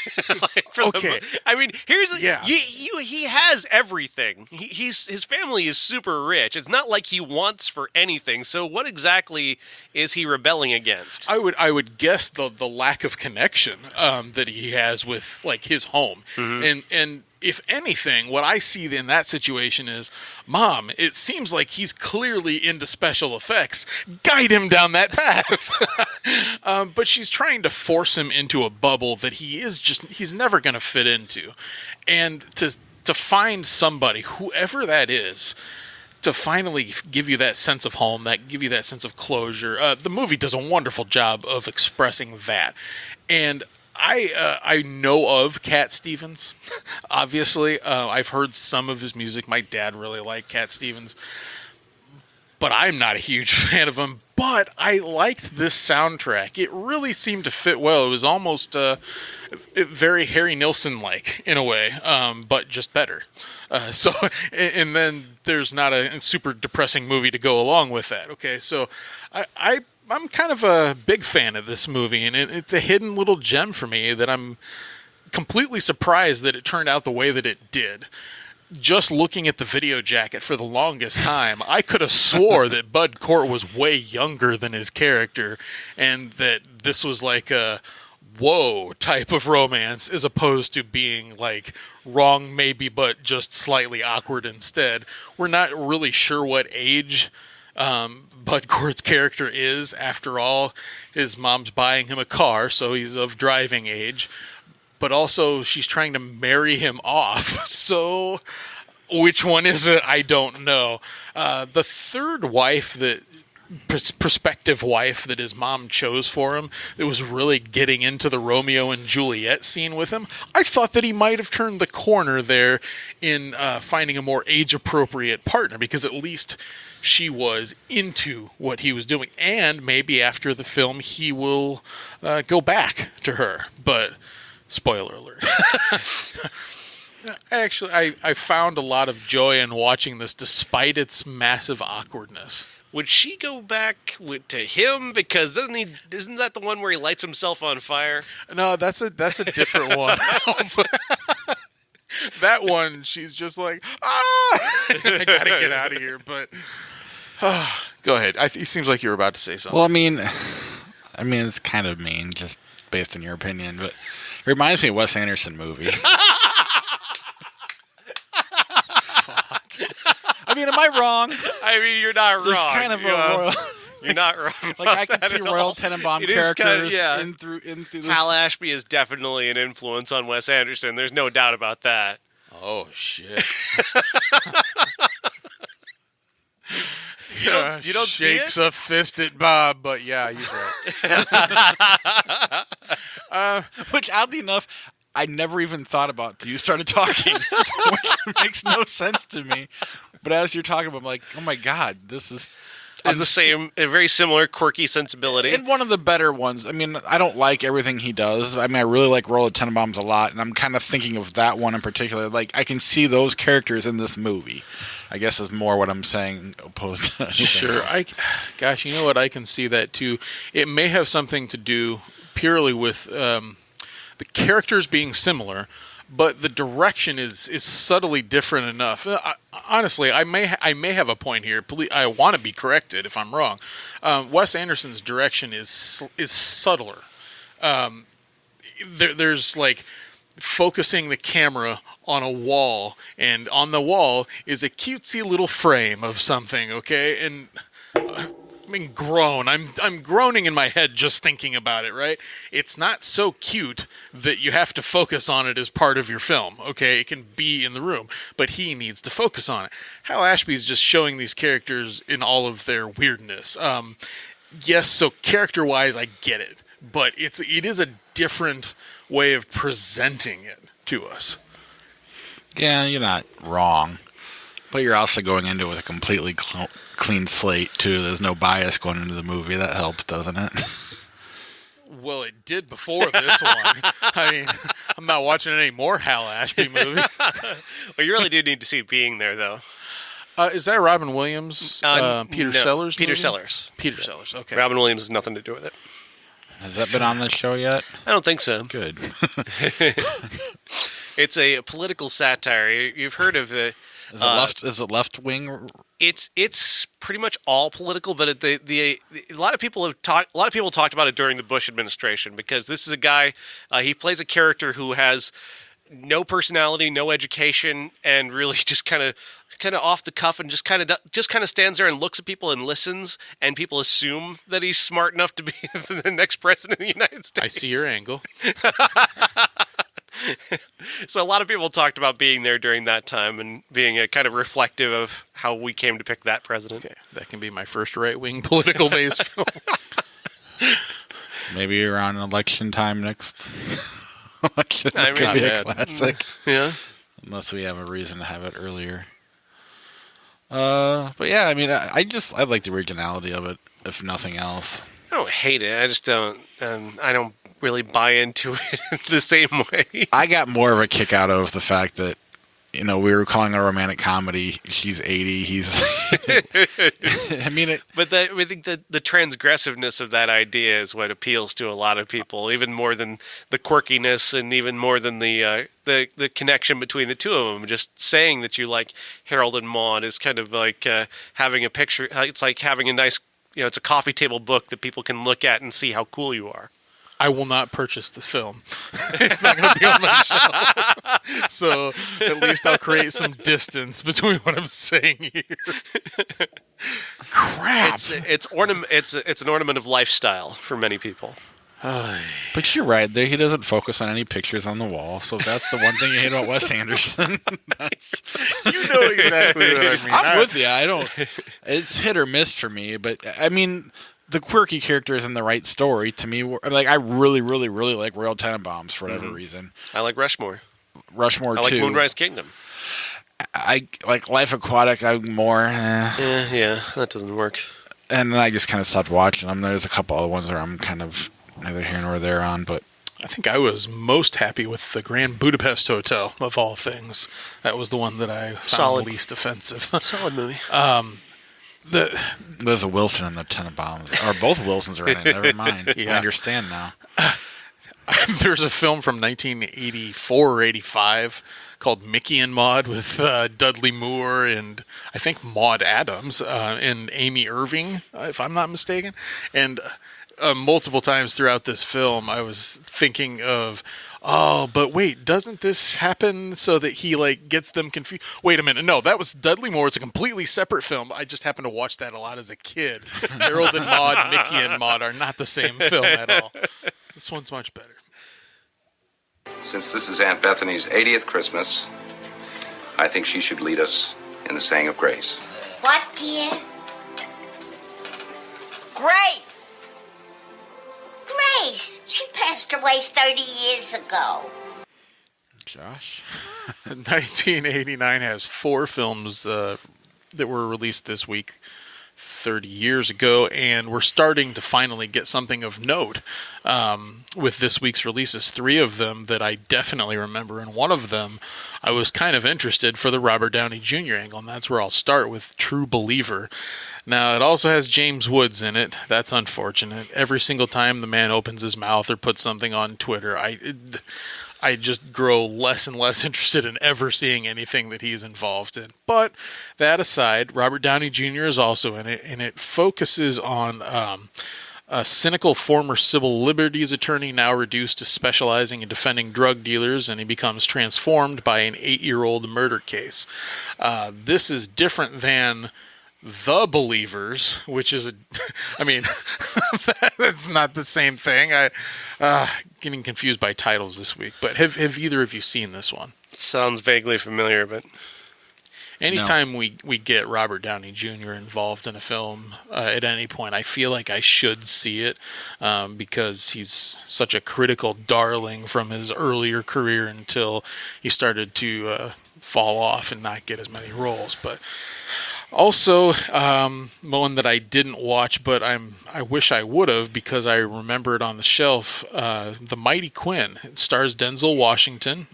Okay. I mean, he has everything. His family is super rich. It's not like he wants for anything. So what exactly is he rebelling against? I would guess the lack of connection that he has with like his home, and if anything, what I see in that situation is, Mom, it seems like he's clearly into special effects. Guide him down that path. But she's trying to force him into a bubble that he's never going to fit into. And to find somebody, whoever that is, to finally give you that sense of home, give you that sense of closure. The movie does a wonderful job of expressing that. And I know of Cat Stevens, obviously. I've heard some of his music. My dad really liked Cat Stevens, but I'm not a huge fan of him. But I liked this soundtrack. It really seemed to fit well. It was almost very Harry Nilsson-like in a way, but just better. And then there's not a super depressing movie to go along with that. Okay, so I'm kind of a big fan of this movie, and it's a hidden little gem for me that I'm completely surprised that it turned out the way that it did. Just looking at the video jacket for the longest time, I could have swore that Bud Cort was way younger than his character, and that this was like a whoa type of romance as opposed to being like wrong maybe but just slightly awkward instead. We're not really sure what age Bud Cort's character is. After all, his mom's buying him a car, so he's of driving age. But also, she's trying to marry him off. So, which one is it? I don't know. The third wife prospective wife that his mom chose for him, that was really getting into the Romeo and Juliet scene with him, I thought that he might have turned the corner there in finding a more age-appropriate partner, because at least she was into what he was doing, and maybe after the film he will go back to her. But spoiler alert. Actually, I found a lot of joy in watching this despite its massive awkwardness. Would she go back to him? Because isn't that the one where he lights himself on fire? No, that's a different one. That one, she's just like, I gotta get out of here. But go ahead. It seems like you were about to say something. Well, I mean, it's kind of mean, just based on your opinion, but it reminds me of a Wes Anderson movie. I mean, am I wrong? I mean, you're not wrong. There's kind of a royal... You're not wrong. Like, I can see Royal Tenenbaum characters in through this. Hal Ashby is definitely an influence on Wes Anderson. There's no doubt about that. Oh, shit. You don't see it? Shakes a fist at Bob, but yeah, he's right. Which, oddly enough, I never even thought about till you started talking, which makes no sense to me. But as you're talking about, I'm like, oh my God, this is... Has a very similar quirky sensibility. And one of the better ones. I mean, I don't like everything he does. I mean, I really like Royal Tenenbaums a lot, and I'm kind of thinking of that one in particular. Like, I can see those characters in this movie, I guess is more what I'm saying, opposed to Sure. Gosh, you know what? I can see that too. It may have something to do purely with the characters being similar, but the direction is subtly different enough. Honestly, I may have a point here. I want to be corrected if I'm wrong. Wes Anderson's direction is subtler. There's like focusing the camera on a wall, and on the wall is a cutesy little frame of something. Okay, and I mean, groan. I'm groaning in my head just thinking about it, right? It's not so cute that you have to focus on it as part of your film, okay? It can be in the room, but he needs to focus on it. Hal Ashby's just showing these characters in all of their weirdness. Yes, so character-wise, I get it, but it is a different way of presenting it to us. Yeah, you're not wrong. But you're also going into it with a completely clean slate, too. There's no bias going into the movie. That helps, doesn't it? Well, it did before this one. I mean, I'm not watching any more Hal Ashby movies. Well, you really do need to see Being There, though. Is that Robin Williams? Peter No, Sellers? Peter movie? Sellers. Peter Sellers, okay. Robin Williams has nothing to do with it. Has that been on the show yet? I don't think so. Good. It's a political satire. You've heard of it. Is it left wing? It's pretty much all political, but a lot of people talked about it during the Bush administration, because this is a guy. He plays a character who has no personality, no education, and really just kind of off the cuff, and just kind of stands there and looks at people and listens, and people assume that he's smart enough to be the next president of the United States. I see your angle. So a lot of people talked about Being There during that time and being a kind of reflective of how we came to pick that president. Okay, that can be my first right-wing political-based film. Maybe around election time next. Election I mean, could be a bad. classic. Yeah. Unless we have a reason to have it earlier. But yeah, I mean, I like the originality of it, if nothing else. I don't hate it. I just don't. I don't really buy into it the same way. I got more of a kick out of the fact that, we were calling it a romantic comedy. She's 80. He's. I mean, But I think the transgressiveness of that idea is what appeals to a lot of people, even more than the quirkiness, and even more than the connection between the two of them. Just saying that you like Harold and Maude is kind of like having a picture. It's like having a nice, it's a coffee table book that people can look at and see how cool you are. I will not purchase the film. It's not going to be on my show. So at least I'll create some distance between what I'm saying here. Crap. It's an ornament of lifestyle for many people. But you're right. He doesn't focus on any pictures on the wall. So that's the one thing you hate about Wes Anderson. You know exactly what I mean. I'm with you. I don't. It's hit or miss for me. But I mean, the quirky characters in the right story to me. Like, I really, really, really like Royal Tenenbaums for whatever reason. I like Rushmore. Rushmore I like too. Moonrise Kingdom. I like Life Aquatic. more. Yeah, that doesn't work. And then I just kind of stopped watching them. There's a couple other ones where I'm kind of neither here nor there on, but I think I was most happy with the Grand Budapest Hotel, of all things. That was the one that I found least offensive. Solid movie. There's a Wilson in the Tenenbaums, or both Wilsons are in it. Never mind. Yeah. I understand now. There's a film from 1984 or 85 called Mickey and Maude with Dudley Moore and I think Maude Adams and Amy Irving, if I'm not mistaken. And multiple times throughout this film, I was thinking of, oh, but wait, doesn't this happen so that he gets them confused? Wait a minute, no, that was Dudley Moore. It's a completely separate film. I just happened to watch that a lot as a kid. Harold and Maude, Mickey and Maude are not the same film at all. This one's much better. Since this is Aunt Bethany's 80th Christmas, I think she should lead us in the saying of grace. What, dear? Grace! Grace! She passed away 30 years ago. Josh? 1989 has 4 films that were released this week 30 years ago, and we're starting to finally get something of note with this week's releases. 3 of them that I definitely remember, and one of them I was kind of interested for the Robert Downey Jr. angle, and that's where I'll start with True Believer. Now, it also has James Woods in it. That's unfortunate. Every single time the man opens his mouth or puts something on Twitter, I just grow less and less interested in ever seeing anything that he's involved in. But that aside, Robert Downey Jr. is also in it, and it focuses on a cynical former civil liberties attorney now reduced to specializing in defending drug dealers, and he becomes transformed by an 8-year-old murder case. This is different than The Believers, which is that's not the same thing. Getting confused by titles this week. But have either of you seen this one? Sounds vaguely familiar, but anytime we get Robert Downey Jr. involved in a film at any point, I feel like I should see it because he's such a critical darling from his earlier career until he started to fall off and not get as many roles. But Also, one that I didn't watch, but I wish I would have because I remember it on the shelf. The Mighty Quinn. It stars Denzel Washington,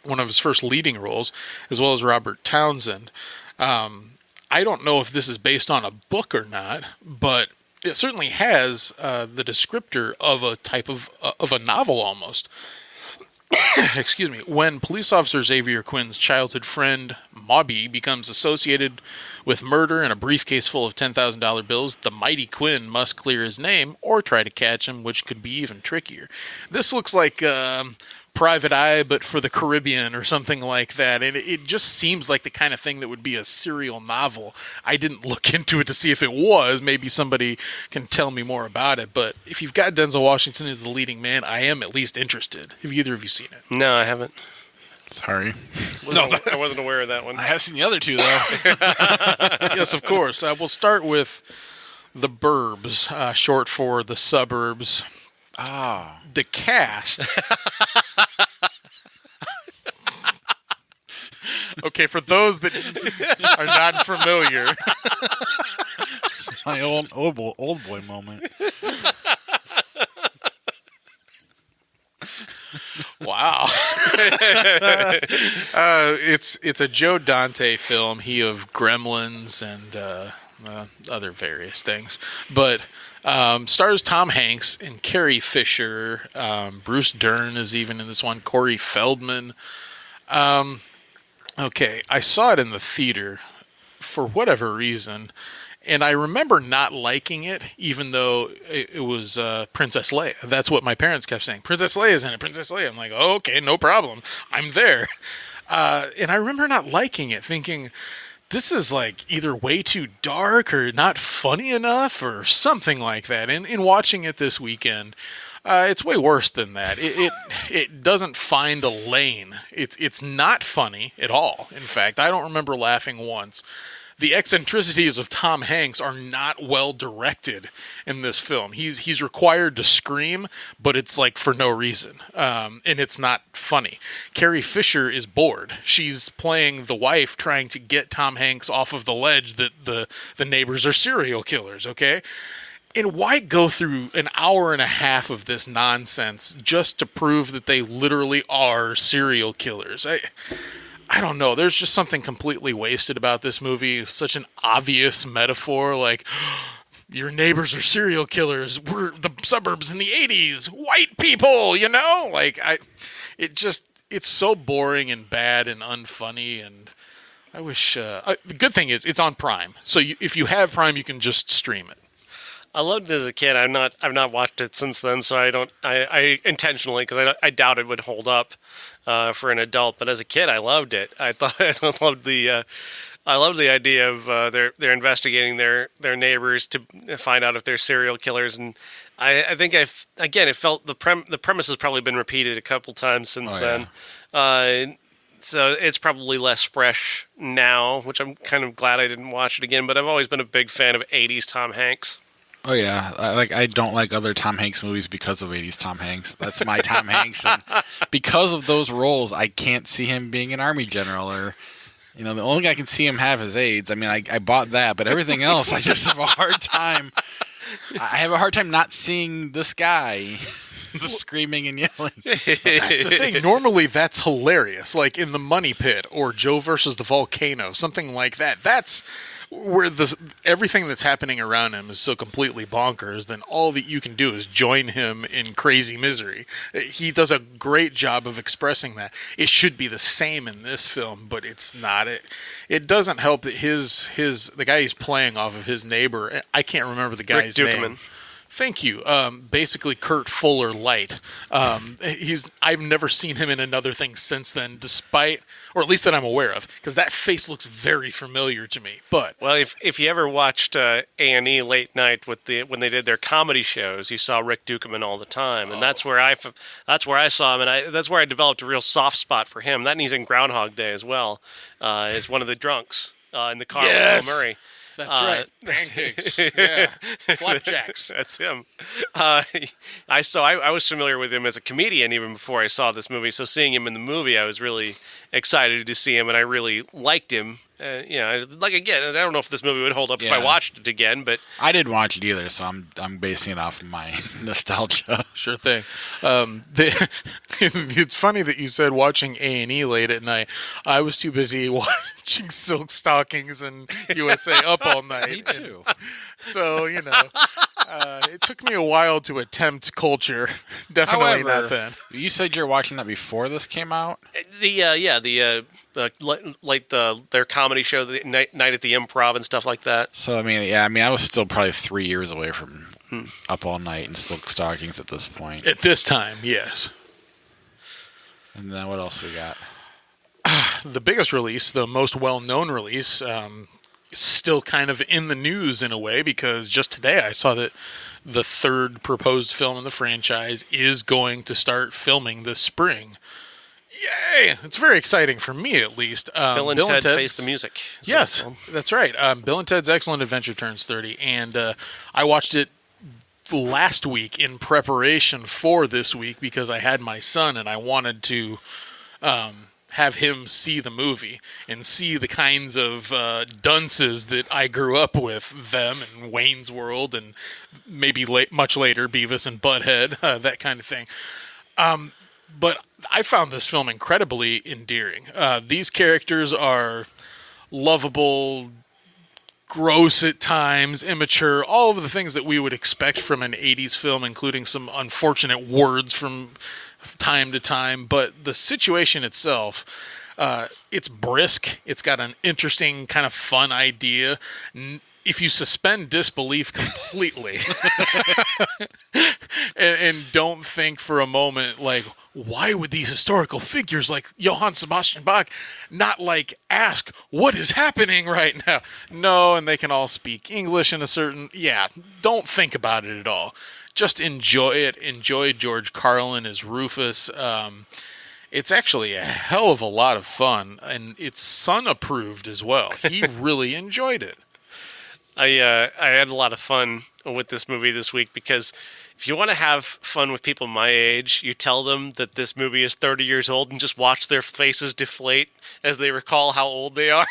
one of his first leading roles, as well as Robert Townsend. I don't know if this is based on a book or not, but it certainly has the descriptor of a type of a novel almost. Excuse me. When police officer Xavier Quinn's childhood friend Maude becomes associated with murder and a briefcase full of $10,000 bills, the Mighty Quinn must clear his name or try to catch him, which could be even trickier. This looks like Private Eye, but for the Caribbean or something like that. And it just seems like the kind of thing that would be a serial novel. I didn't look into it to see if it was. Maybe somebody can tell me more about it. But if you've got Denzel Washington as the leading man, I am at least interested. Have either of you seen it? No, I haven't. Sorry. I wasn't aware of that one. I have seen the other two, though. Yes, of course. We'll start with the Burbs, short for the suburbs. Oh. The cast. Okay, for those that are not familiar. It's my old boy moment. Wow. It's a Joe Dante film, he of Gremlins and other various things. But stars Tom Hanks and Carrie Fisher. Bruce Dern is even in this one. Corey Feldman. Okay, I saw it in the theater for whatever reason, and I remember not liking it, even though it was Princess Leia. That's what my parents kept saying. Princess Leia's in it, Princess Leia. I'm like, oh, okay, no problem. I'm there. And I remember not liking it, thinking, this is like either way too dark or not funny enough or something like that. And in watching it this weekend, it's way worse than that. It doesn't find a lane. It's not funny at all. In fact, I don't remember laughing once. The eccentricities of Tom Hanks are not well directed in this film. He's required to scream, but it's like for no reason, and it's not funny. Carrie Fisher is bored. She's playing the wife trying to get Tom Hanks off of the ledge that the neighbors are serial killers. Okay. And why go through an hour and a half of this nonsense just to prove that they literally are serial killers? I don't know. There's just something completely wasted about this movie. It's such an obvious metaphor, like, your neighbors are serial killers. We're the suburbs in the 80s. White people, you know? Like, it's so boring and bad and unfunny, and I wish... the good thing is, it's on Prime. So if you have Prime, you can just stream it. I loved it as a kid. I've not watched it since then, so I intentionally, because I doubt it would hold up for an adult. But as a kid, I loved it. I loved the idea of they're investigating their neighbors to find out if they're serial killers. And I think it felt the premise has probably been repeated a couple times since then. So it's probably less fresh now, which I'm kind of glad I didn't watch it again. But I've always been a big fan of 80s Tom Hanks. Oh yeah, I don't like other Tom Hanks movies because of 80s Tom Hanks. That's my Tom Hanks, and because of those roles, I can't see him being an army general or, the only thing I can see him have is AIDS. I mean, I bought that, but everything else, I just have a hard time. I have a hard time not seeing this guy. The screaming and yelling. That's the thing. Normally, that's hilarious. Like in The Money Pit or Joe versus the Volcano, something like that. That's where everything that's happening around him is so completely bonkers, then all that you can do is join him in crazy misery. He does a great job of expressing that. It should be the same in this film, but it's not. It doesn't help that the guy he's playing off of his neighbor, I can't remember the guy's name. Thank you. Basically, Kurt Fuller light. I've never seen him in another thing since then, despite, or at least that I'm aware of, because that face looks very familiar to me. But if you ever watched A&E late night when they did their comedy shows, you saw Rick Dukeman all the time, and that's where I saw him, and that's where I developed a real soft spot for him. That and he's in Groundhog Day as well, as one of the drunks in the car with Bill Murray. That's right. Pancakes. Yeah. Flapjacks. That's him. I was familiar with him as a comedian even before I saw this movie. So seeing him in the movie, I was really excited to see him, and I really liked him. Like again, I don't know if this movie would hold up if I watched it again, but I didn't watch it either, so I'm basing it off of my nostalgia. Sure thing. It's funny that you said watching A&E late at night. I was too busy watching Silk Stockings and USA Up All Night. Me too. So, it took me a while to attempt culture. Definitely However, not then. You said you were watching that before this came out? their comedy show, the night at the Improv and stuff like that. So, I was still probably 3 years away from Up All Night and Silk Stockings at this point. At this time, yes. And then what else we got? The biggest release, the most well-known release, is still kind of in the news in a way, because just today I saw that the third proposed film in the franchise is going to start filming this spring. Yay! It's very exciting for me, at least. Bill and Ted Face the Music. Yes, that's right. Bill and Ted's Excellent Adventure turns 30, and I watched it last week in preparation for this week because I had my son and I wanted to have him see the movie and see the kinds of dunces that I grew up with, them and Wayne's World and maybe much later Beavis and Butthead, that kind of thing. But I found this film incredibly endearing. These characters are lovable, gross at times, immature, all of the things that we would expect from an 80s film, including some unfortunate words from time to time. But the situation itself, it's brisk. It's got an interesting kind of fun idea. If you suspend disbelief completely and don't think for a moment, like, why would these historical figures like Johann Sebastian Bach not ask what is happening right now? No, and they can all speak English in a certain, don't think about it at all. Just enjoy it. Enjoy George Carlin as Rufus. It's actually a hell of a lot of fun, and it's son approved as well. He really enjoyed it. I had a lot of fun with this movie this week because if you want to have fun with people my age, you tell them that this movie is 30 years old and just watch their faces deflate as they recall how old they are.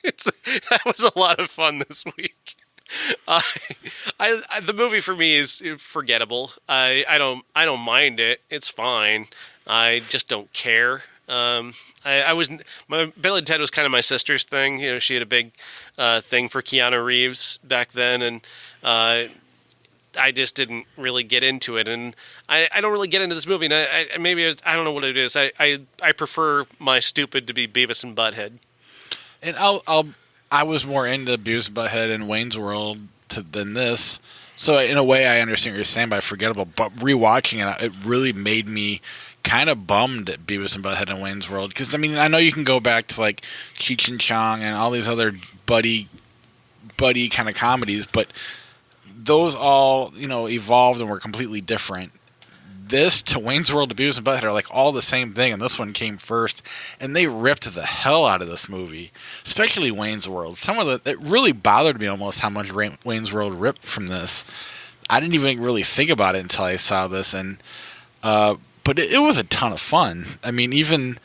That was a lot of fun this week. The movie for me is forgettable. I don't mind it. It's fine. I just don't care. Bill and Ted was kind of my sister's thing. She had a big thing for Keanu Reeves back then, and I just didn't really get into it. And I don't really get into this movie. And I don't know what it is. I prefer my stupid to be Beavis and Butthead. And I was more into Beavis and Butthead and Wayne's World than this. So in a way, I understand what you're saying by forgettable. But rewatching it, it really made me kind of bummed at Beavis and Butthead and Wayne's World. Because, I know you can go back to, Cheech and Chong and all these other buddy kind of comedies, but those all, evolved and were completely different. This to Wayne's World to Beavis and Butthead are, all the same thing, and this one came first, and they ripped the hell out of this movie, especially Wayne's World. It really bothered me almost how much Wayne's World ripped from this. I didn't even really think about it until I saw this, and but it was a ton of fun. Even,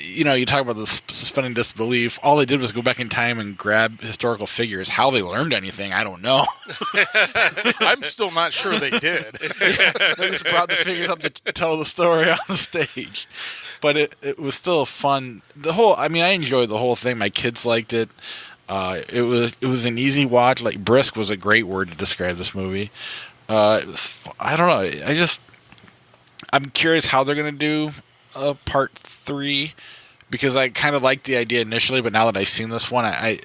you talk about the suspending disbelief. All they did was go back in time and grab historical figures. How they learned anything, I don't know. I'm still not sure they did. They just brought the figures up to tell the story on the stage. But it was still fun. I enjoyed the whole thing. My kids liked it. It was an easy watch. Brisk was a great word to describe this movie. I don't know. I'm curious how they're going to do part 3, because I kind of liked the idea initially, but now that I've seen this one, they're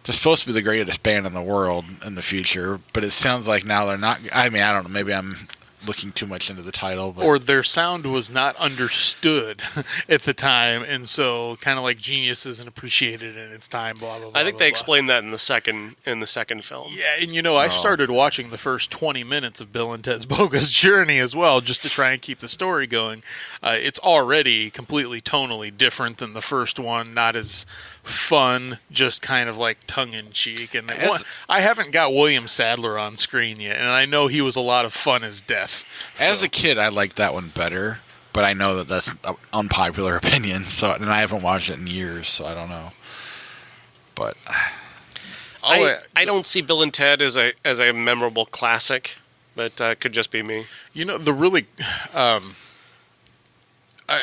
supposed to be the greatest band in the world in the future, but it sounds like now they're not. I don't know. Maybe I'm looking too much into the title. But or their sound was not understood at the time, and so kind of like genius isn't appreciated in its time. Blah blah. blah I think blah, they blah. explained that in the second film. Yeah, and I started watching the first 20 minutes of Bill and Ted's Bogus Journey as well, just to try and keep the story going. It's already completely tonally different than the first one, not as fun, just kind of like tongue-in-cheek. And I haven't got William Sadler on screen yet, and I know he was a lot of fun as Death. As a kid, I liked that one better, but I know that that's an unpopular opinion, and I haven't watched it in years, so I don't know. But I don't see Bill and Ted as a memorable classic, but could just be me. The really...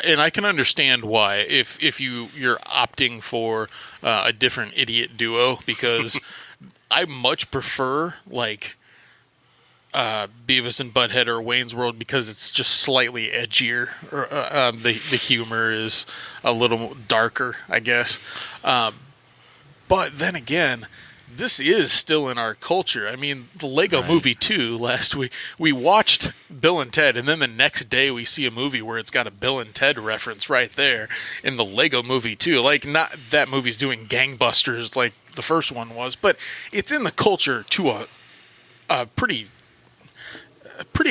and I can understand why if you're opting for a different idiot duo, because I much prefer like Beavis and Butthead or Wayne's World, because it's just slightly edgier. Or the humor is a little darker, I guess. But then again, this is still in our culture. I mean, the Lego Movie 2 last week, we watched Bill and Ted, and then the next day we see a movie where it's got a Bill and Ted reference right there in the Lego Movie 2. Like, not that movie's doing gangbusters like the first one was, but it's in the culture to a pretty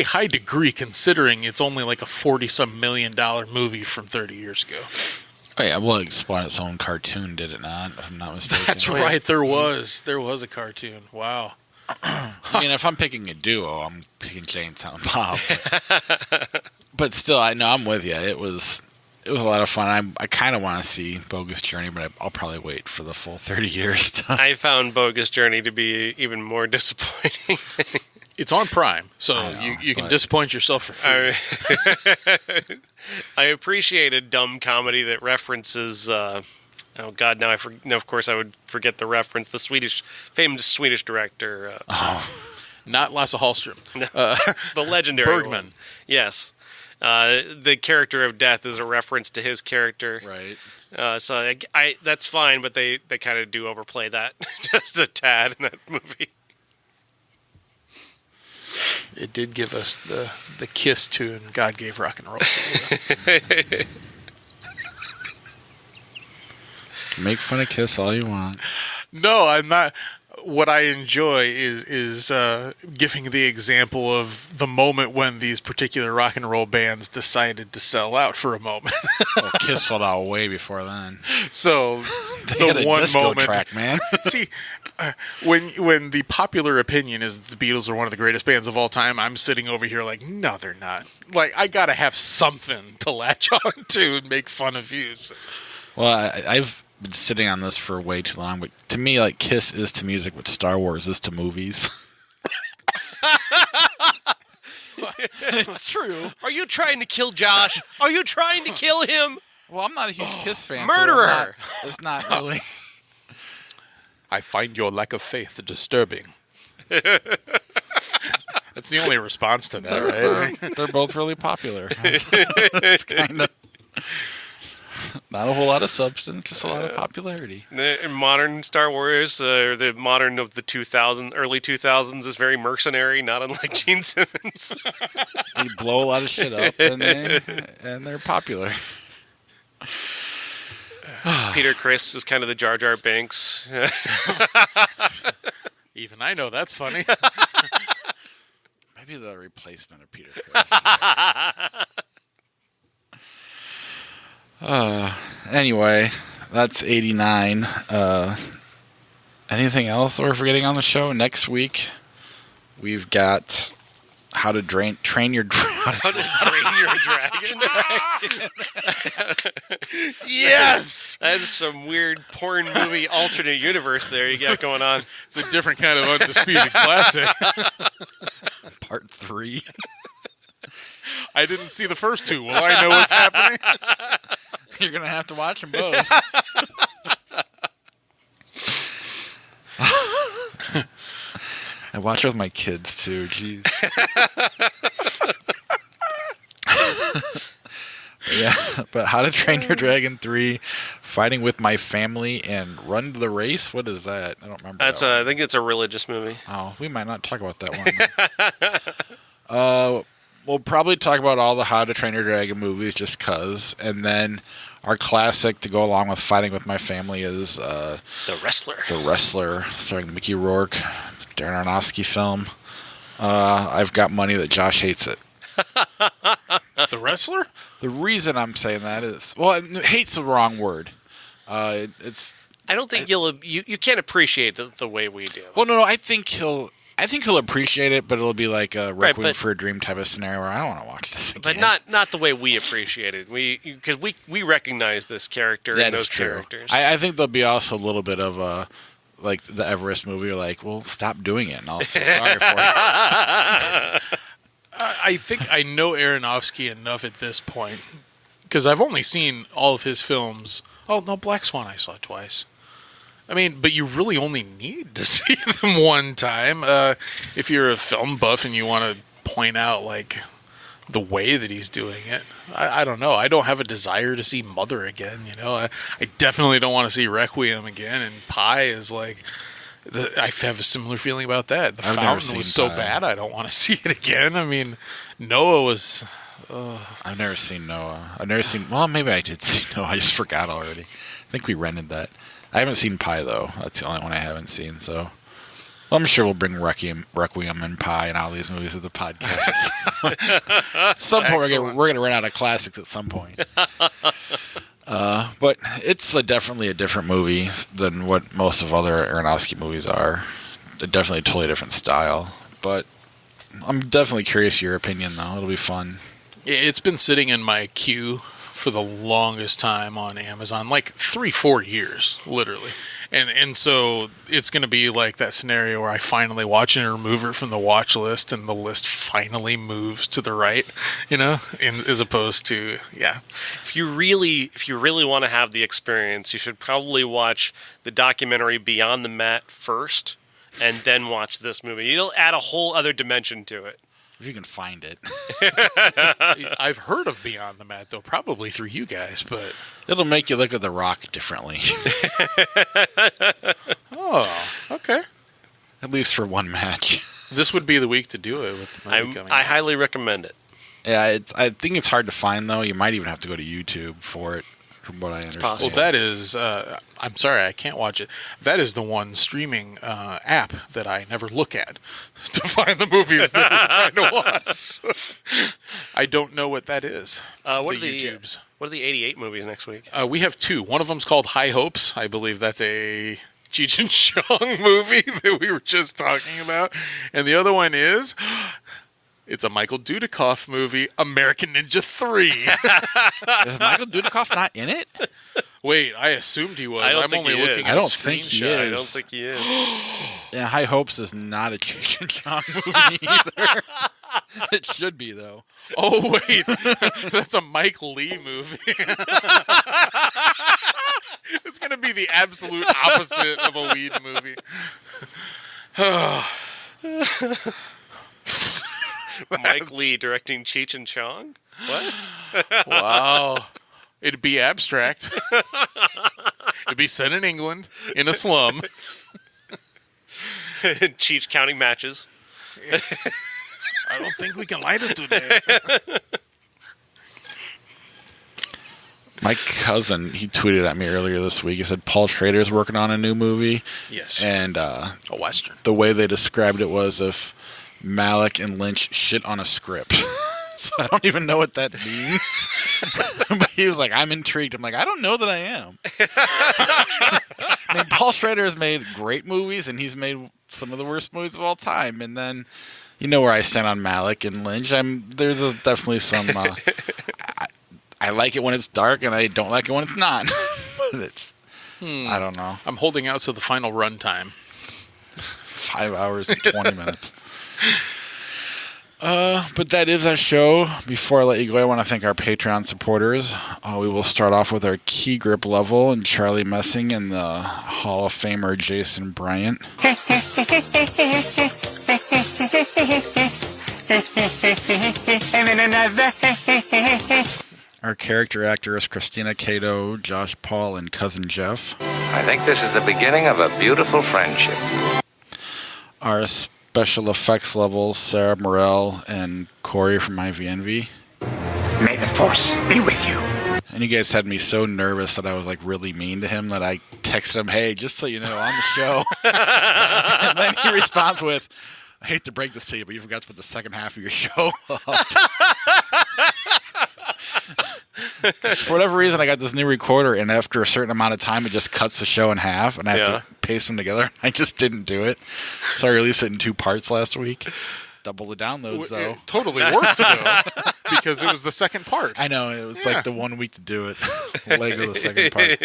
high degree, considering it's only like a $40-some million movie from 30 years ago. Oh yeah, well, it spawned its own cartoon, did it not? If I'm not mistaken. That's right. There was a cartoon. Wow. I mean, if I'm picking a duo, I'm picking Jay and Silent Bob. But still, I know I'm with you. It was a lot of fun. I kind of want to see Bogus Journey, but I'll probably wait for the full 30 years. I found Bogus Journey to be even more disappointing. It's on Prime, so you can disappoint yourself for free. I appreciate a dumb comedy that references. Oh God! Now of course I would forget the reference. The famous Swedish director. Not Lasse Hallström. The legendary Bergman. one. Yes. The character of Death is a reference to his character. Right. So I that's fine, but they kind of do overplay that just a tad in that movie. It did give us the Kiss tune, God Gave Rock and Roll. Make fun of Kiss all you want. No, I'm not. What I enjoy is giving the example of the moment when these particular rock and roll bands decided to sell out for a moment. Well, Kiss sold out way before then. So they had a one disco moment, track, man. See, when the popular opinion is that the Beatles are one of the greatest bands of all time, I'm sitting over here like, no, they're not. Like, I gotta have something to latch on to and make fun of you. So. Well, I've been sitting on this for way too long, but to me, like, Kiss is to music what Star Wars is to movies. It's true. Are you trying to kill Josh? Are you trying to kill him? Well, I'm not a huge Kiss fan. Murderer! So it's not really. I find your lack of faith disturbing. That's the only response to that, right? They're both really popular. It's kind of not a whole lot of substance, just a lot of popularity. In modern Star Wars, or the modern of the early 2000s, is very mercenary, not unlike Gene Simmons. They blow a lot of shit up, and they're popular. Peter Criss is kind of the Jar Jar Binks. Even I know that's funny. Maybe the replacement of Peter Criss. Anyway, that's 89. Anything else that we're forgetting on the show? Next week, we've got how to train your dragon. Yes! That's some weird porn movie alternate universe there you got going on. It's a different kind of Undisputed Classic. Part 3. I didn't see the first two. Will I know what's happening? You're going to have to watch them both. I watch with my kids, too. Jeez. Yeah, but How to Train Your Dragon 3, Fighting with My Family, and Run to the Race? What is that? I don't remember. I think it's a religious movie. Oh, we might not talk about that one. we'll probably talk about all the How to Train Your Dragon movies just cause, and then our classic to go along with Fighting with My Family is The Wrestler. The Wrestler, starring Mickey Rourke, Darren Aronofsky film. I've got money that Josh hates it. The Wrestler? The reason I'm saying that is, well, hate's the wrong word. It's. I don't think you can't appreciate it the way we do. Well, no, I think he'll appreciate it, but it'll be like a Requiem but, for a Dream type of scenario where I don't want to watch this again. But not the way we appreciate it. Because we recognize this character and those characters. I think there'll be also a little bit of like the Everest movie, like, well, stop doing it, and I'll feel sorry for you. I think I know Aronofsky enough at this point because I've only seen all of his films. Oh no, Black Swan I saw twice. I mean, but you really only need to see them one time. If you're a film buff and you want to point out, like, the way that he's doing it, I don't know. I don't have a desire to see Mother again, you know? I definitely don't want to see Requiem again, and Pi is like... I have a similar feeling about that. The Fountain was so bad, I don't want to see it again. I mean, Noah was... I've never seen Noah. Well, maybe I did see Noah. I just forgot already. I think we rented that. I haven't seen Pi, though. That's the only one I haven't seen, so... Well, I'm sure we'll bring Requiem and Pi and all these movies to the podcast. At some point, we're going to run out of classics at some point. But it's definitely a different movie than what most of other Aronofsky movies are. Definitely a totally different style. But I'm definitely curious your opinion, though. It'll be fun. It's been sitting in my queue for the longest time on Amazon, like 3-4 years, literally. And so it's going to be like that scenario where I finally watch it and remove it from the watch list, and the list finally moves to the right, you know, as opposed to, yeah. If you really want to have the experience, you should probably watch the documentary Beyond the Mat first, and then watch this movie. It'll add a whole other dimension to it. If you can find it. I've heard of Beyond the Mat, though, probably through you guys, but... It'll make you look at The Rock differently. Oh, okay. At least for one match. This would be the week to do it with the movie coming I out. highly recommend it. Yeah, I think it's hard to find, though. You might even have to go to YouTube for it, from what I understand. Well, that is... I'm sorry, I can't watch it. That is the one streaming app that I never look at to find the movies that I'm trying to watch. I don't know what that is. What are the 88 movies next week? We have two. One of them's called High Hopes. I believe that's a Cheech and Chong movie that we were just talking about. And the other one is... It's a Michael Dudikoff movie, American Ninja 3. Is Michael Dudikoff not in it? Wait, I assumed he was. I'm only looking at I don't think he is. I don't think he is. Yeah, High Hopes is not a Cheech and Chong movie either. It should be, though. Oh, wait. That's a Mike Lee movie. It's going to be the absolute opposite of a weed movie. Mike Lee directing Cheech and Chong? What? Wow. It'd be abstract. It'd be set in England, in a slum. Cheech counting matches. I don't think we can light it today. My cousin, he tweeted at me earlier this week. He said Paul Schrader's working on a new movie. Yes. And a Western. The way they described it was if Malick and Lynch shit on a script. So I don't even know what that means. But he was like, I'm intrigued. I'm like, I don't know that I am. I mean, Paul Schrader has made great movies, and he's made some of the worst movies of all time. And then, you know where I stand on Malick and Lynch. There's definitely some... I like it when it's dark, and I don't like it when it's not. But it's... I don't know. I'm holding out to the final runtime. 5 hours and 20 minutes. But that is our show. Before I let you go, I want to thank our Patreon supporters. We will start off with our key grip level and Charlie Messing and the Hall of Famer Jason Bryant. Our character actors Christina Cato, Josh Paul, and Cousin Jeff. I think this is the beginning of a beautiful friendship. Our special special effects levels, Sarah Morel and Corey from IVNV. May the Force be with you. And you guys had me so nervous that I was like really mean to him that I texted him, "Hey, just so you know, on the show." And then he responds with, "I hate to break this to you, but you forgot to put the second half of your show up." For whatever reason, I got this new recorder, and after a certain amount of time, it just cuts the show in half, and I have to paste them together. I just didn't do it. So I released it in 2 parts last week. Double the downloads, though. It totally worked, though, because it was the second part. I know. It was like the 1 week to do it. Leg of the second part.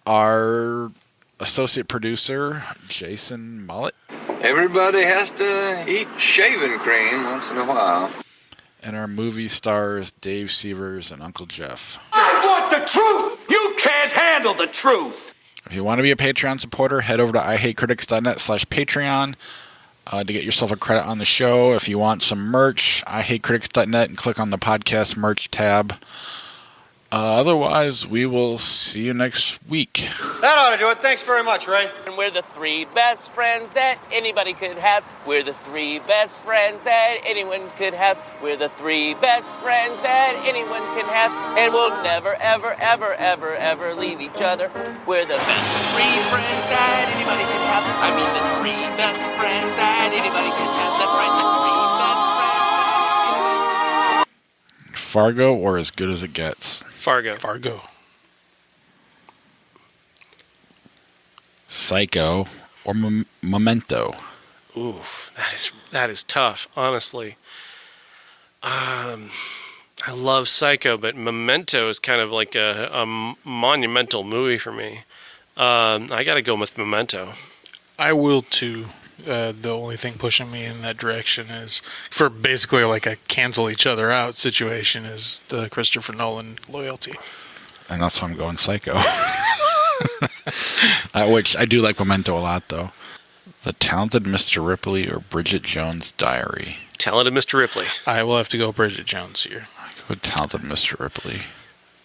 Our associate producer, Jason Mullet. Everybody has to eat shaving cream once in a while. And our movie stars, Dave Severs and Uncle Jeff. I want the truth! You can't handle the truth! If you want to be a Patreon supporter, head over to IHateCritics.net/Patreon to get yourself a credit on the show. If you want some merch, IHateCritics.net and click on the podcast merch tab. Otherwise, we will see you next week. That ought to do it. Thanks very much, Ray. And we're the 3 best friends that anybody could have. We're the 3 best friends that anyone could have. We're the 3 best friends that anyone can have. And we'll never, ever, ever, ever, ever leave each other. We're the best 3 friends that anybody could have. I mean the 3 best friends that anybody could have. That's right, the 3 best friends. Fargo or As Good as It Gets? Fargo. Psycho or Memento? Ooh, that is tough, honestly. I love Psycho, but Memento is kind of like a monumental movie for me. I got to go with Memento. I will too. The only thing pushing me in that direction is, for basically like a cancel each other out situation, is the Christopher Nolan loyalty. And that's why I'm going Psycho. Which I do like Memento a lot, though. The Talented Mr. Ripley or Bridget Jones' Diary? Talented Mr. Ripley. I will have to go Bridget Jones here. I go with Talented Mr. Ripley.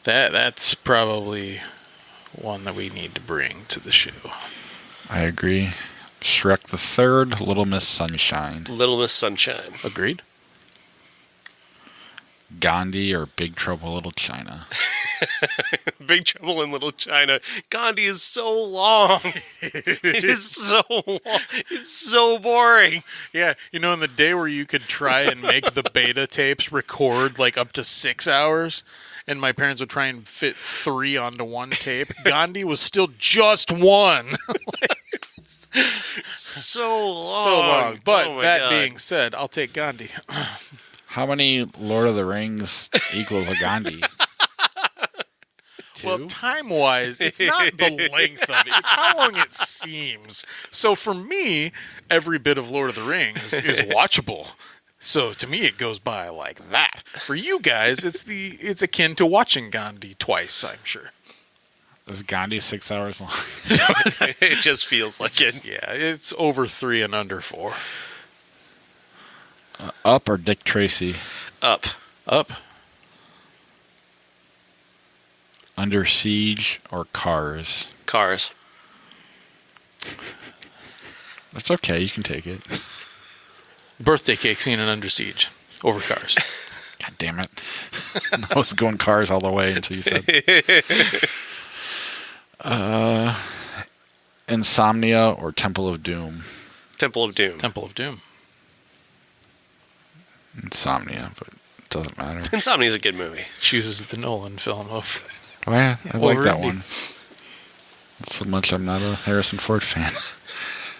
That's probably one that we need to bring to the show. I agree. Shrek the Third, Little Miss Sunshine. Little Miss Sunshine. Agreed. Gandhi or Big Trouble Little China? Big Trouble in Little China. Gandhi is so long. It is so long. It's so boring. Yeah, in the day where you could try and make the beta tapes record like up to 6 hours, and my parents would try and fit 3 onto one tape, Gandhi was still just 1. So long. So long. But that God. being said, I'll take Gandhi. How many Lord of the Rings equals a Gandhi? 2? Well, time-wise, it's not the length of it. It's how long it seems. So for me, every bit of Lord of the Rings is watchable. So to me, it goes by like that. For you guys, it's akin to watching Gandhi twice, I'm sure. Is Gandhi 6 hours long? It just feels like it. Yeah, it's over 3 and under 4. Up or Dick Tracy? Up. Under Siege or Cars? Cars. That's okay, you can take it. Birthday cake scene in Under Siege over Cars. God damn it. I was going Cars all the way until you said Insomnia or Temple of Doom? Temple of Doom. Temple of Doom. Insomnia, but it doesn't matter. Insomnia is a good movie. Chooses the Nolan film over. Oh yeah, I like that Indy. one. So much I'm not a Harrison Ford fan.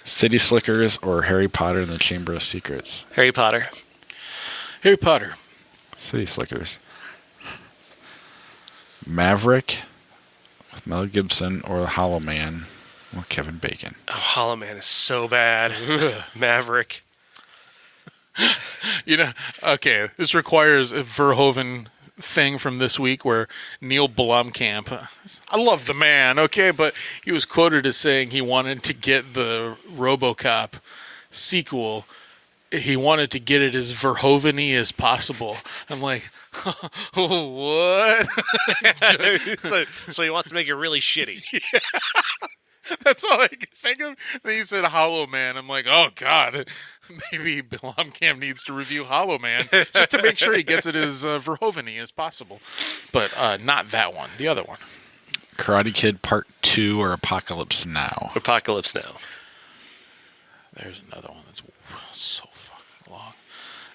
City Slickers or Harry Potter and the Chamber of Secrets? Harry Potter. Harry Potter. City Slickers. Maverick with Mel Gibson or The Hollow Man with Kevin Bacon? Oh, Hollow Man is so bad. Maverick. Okay, this requires a Verhoeven thing from this week where Neil Blomkamp, I love the man, okay, but he was quoted as saying he wanted to get the RoboCop sequel. He wanted to get it as Verhoeven-y as possible. I'm like, what? So he wants to make it really shitty. That's all I could think of. Then he said Hollow Man. I'm like, oh, God. Maybe Blomkamp needs to review Hollow Man just to make sure he gets it as Verhoeven-y as possible. But not that one. The other one. Karate Kid Part 2 or Apocalypse Now? Apocalypse Now. There's another one that's so fucking long.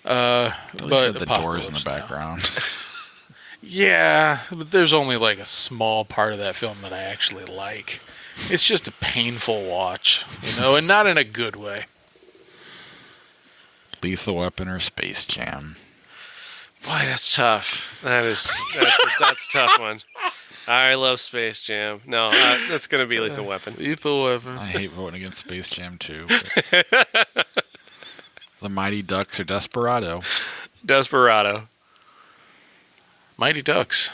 But the Doors in the background. Yeah, but there's only like a small part of that film that I actually like. It's just a painful watch, and not in a good way. Lethal Weapon or Space Jam? Boy, that's tough. That's a tough one. I love Space Jam. No, that's going to be Lethal Weapon. Lethal Weapon. I hate voting against Space Jam too. The Mighty Ducks or Desperado? Desperado. Mighty Ducks.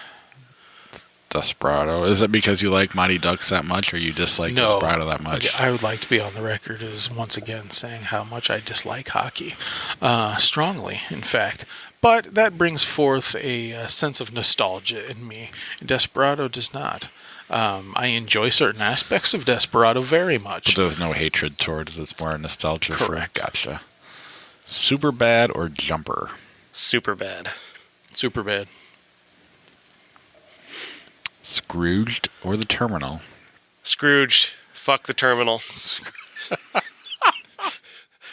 Desperado. Is it because you like Mighty Ducks that much, or you dislike Desperado that much? I would like to be on the record as once again saying how much I dislike hockey. Strongly, in fact. But that brings forth a sense of nostalgia in me. Desperado does not. I enjoy certain aspects of Desperado very much. But there's no hatred towards it. It's more nostalgia. Correct. Gotcha. Superbad or Jumper? Superbad. Superbad. Scrooged or The Terminal? Scrooged. Fuck The Terminal.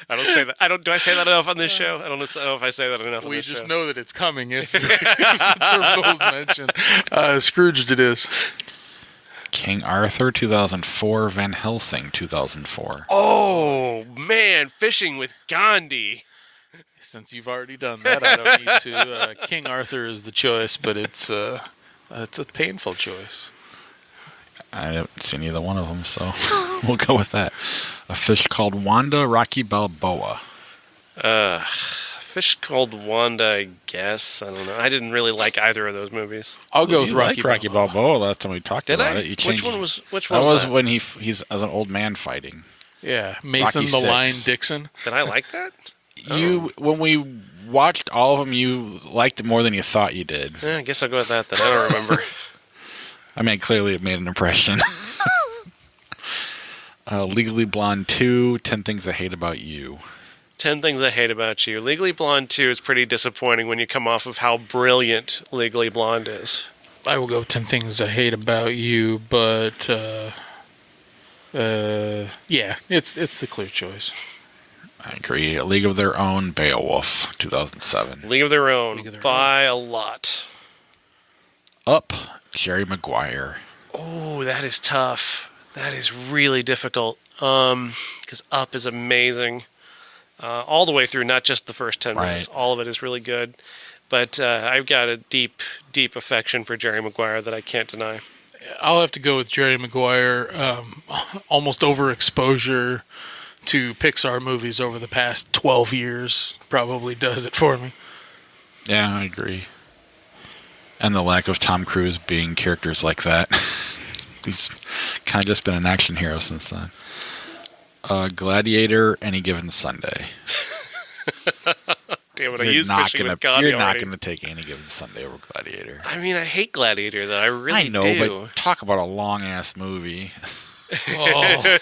I don't say that. Do I say that enough on this show? I don't know if I say that enough on this show. We just know that it's coming if The Terminal is mentioned. Scrooged it is. King Arthur 2004, Van Helsing 2004. Oh, man. Fishing with Gandhi. Since you've already done that, I don't need to. King Arthur is the choice, but it's a painful choice. I haven't seen either one of them, so we'll go with that. A Fish Called Wanda, Rocky Balboa. Fish Called Wanda, I guess. I don't know. I didn't really like either of those movies. I'll go with Rocky Balboa. Last time we talked about it, you changed. Which one was was that? When he's as an old man fighting. Yeah, Mason Rocky the 6. Lion Dixon. Did I like that? When we watched all of them, you liked it more than you thought you did. Yeah, I guess I'll go with that then. I don't remember. I mean, clearly it made an impression. Legally Blonde 2, 10 Things I Hate About You. 10 Things I Hate About You. Legally Blonde 2 is pretty disappointing when you come off of how brilliant Legally Blonde is. I will go 10 Things I Hate About You, but yeah, it's the clear choice. I agree. A League of Their Own, Beowulf, 2007. League of Their Own, by a lot. Up, Jerry Maguire. Oh, that is tough. That is really difficult. Because Up is amazing. All the way through, not just the first 10 minutes. All of it is really good. But I've got a deep, deep affection for Jerry Maguire that I can't deny. I'll have to go with Jerry Maguire. Almost overexposure to Pixar movies over the past 12 years probably does it for me. Yeah, I agree. And the lack of Tom Cruise being characters like that. He's kind of just been an action hero since then. Gladiator, Any Given Sunday. Damn it, I used Fishing with Gandhi You're not already. going to take Any Given Sunday over Gladiator. I mean, I hate Gladiator, though. I really do. I know, but talk about a long-ass movie. Oh.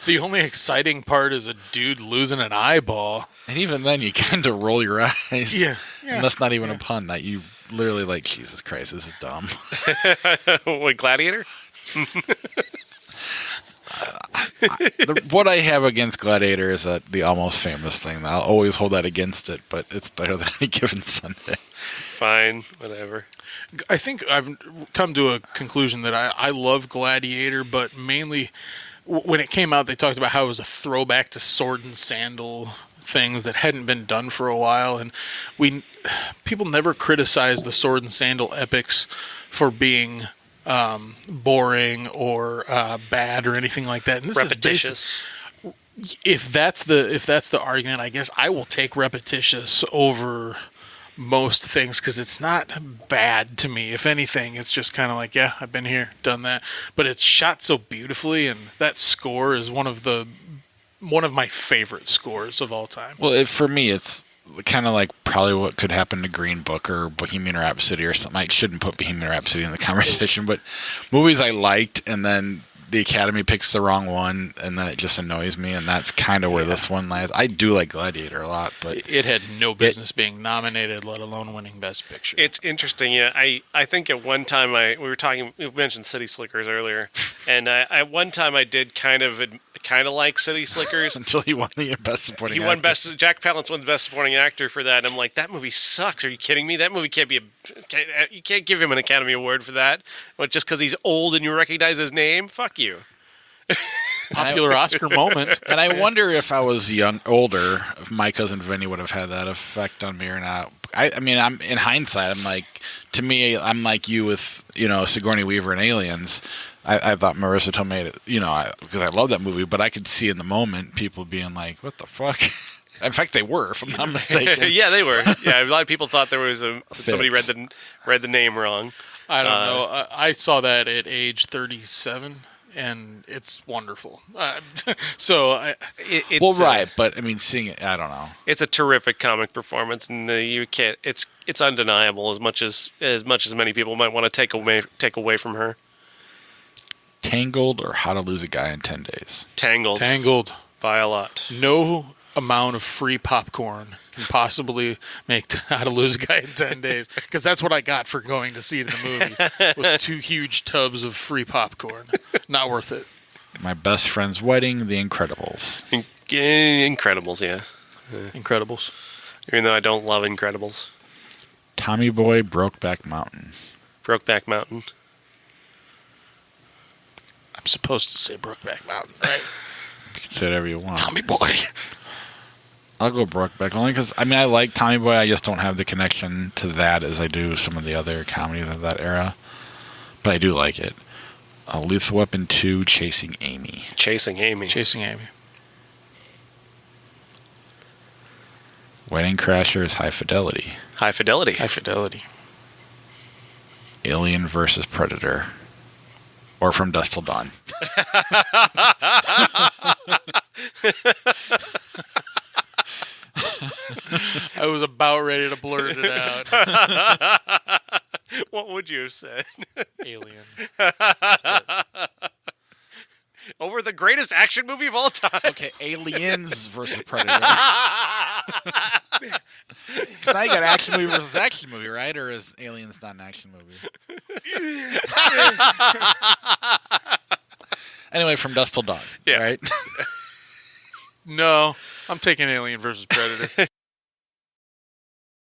The only exciting part is a dude losing an eyeball. And even then, you kind of roll your eyes. Yeah. And that's not even a pun. That you literally like, Jesus Christ, this is dumb. What, Gladiator? What I have against Gladiator is that the Almost Famous thing. I'll always hold that against it, but it's better than Any Given Sunday. Fine, whatever. I think I've come to a conclusion that I love Gladiator, but mainly when it came out, they talked about how it was a throwback to sword and sandal things that hadn't been done for a while, and people never criticized the sword and sandal epics for being boring or bad or anything like that. And this repetitious. If that's the argument, I guess I will take repetitious over most things because it's not bad to me. If anything, it's just kind of like, yeah, I've been here, done that. But it's shot so beautifully, and that score is one of my favorite scores of all time. Well, for me, it's kind of like probably what could happen to Green Book or Bohemian Rhapsody or something. I shouldn't put Bohemian Rhapsody in the conversation, but movies I liked and then the Academy picks the wrong one, and that just annoys me, and that's kind of where this one lies. I do like Gladiator a lot, but it had no business being nominated, let alone winning Best Picture. It's interesting, yeah. I think at one time we mentioned City Slickers earlier, and at one time I did kind of like City Slickers until he won the Best Supporting Actor. He won Jack Palance won the Best Supporting Actor for that, and I'm like, that movie sucks. Are you kidding me? That movie can't be you can't give him an Academy Award for that. But just because he's old and you recognize his name, fuck you. Popular Oscar moment. And I wonder if I was older, if my cousin Vinny would have had that effect on me or not. I mean, I'm in hindsight, I'm like, to me, I'm like you with, Sigourney Weaver and Aliens. I thought Marissa Tomei, because I love that movie, but I could see in the moment people being like, what the fuck? In fact, they were, if I'm not mistaken. Yeah, they were. Yeah, a lot of people thought there was somebody read the name wrong. I don't know. I saw that at age 37, and it's wonderful. It's right, but I mean, seeing it, I don't know. It's a terrific comic performance, and you can't. It's undeniable as much as many people might want to take away from her. Tangled or How to Lose a Guy in 10 Days? Tangled by a lot. No amount of free popcorn can possibly make How to Lose a Guy in 10 Days, because that's what I got for going to see it in the movie, was 2 huge tubs of free popcorn. Not worth it. My Best Friend's Wedding, The Incredibles. Incredibles, yeah. Incredibles. Even though I don't love Incredibles. Tommy Boy, Brokeback Mountain. Brokeback Mountain. I'm supposed to say Brokeback Mountain, right? You can say whatever you want. Tommy Boy. I'll go Brokeback, only because, I like Tommy Boy, I just don't have the connection to that as I do some of the other comedies of that era. But I do like it. Lethal Weapon 2, Chasing Amy. Chasing Amy. Wedding Crashers, High Fidelity. High Fidelity. Alien vs. Predator. Or From Dusk Till Dawn. I was about ready to blurt it out. What would you have said? Alien. Over the greatest action movie of all time. Okay, Aliens versus Predator. Because now you got action movie versus action movie, right? Or is Aliens not an action movie? Anyway, From Dusk Till Dawn. Yeah. Right? No, I'm taking Alien versus Predator.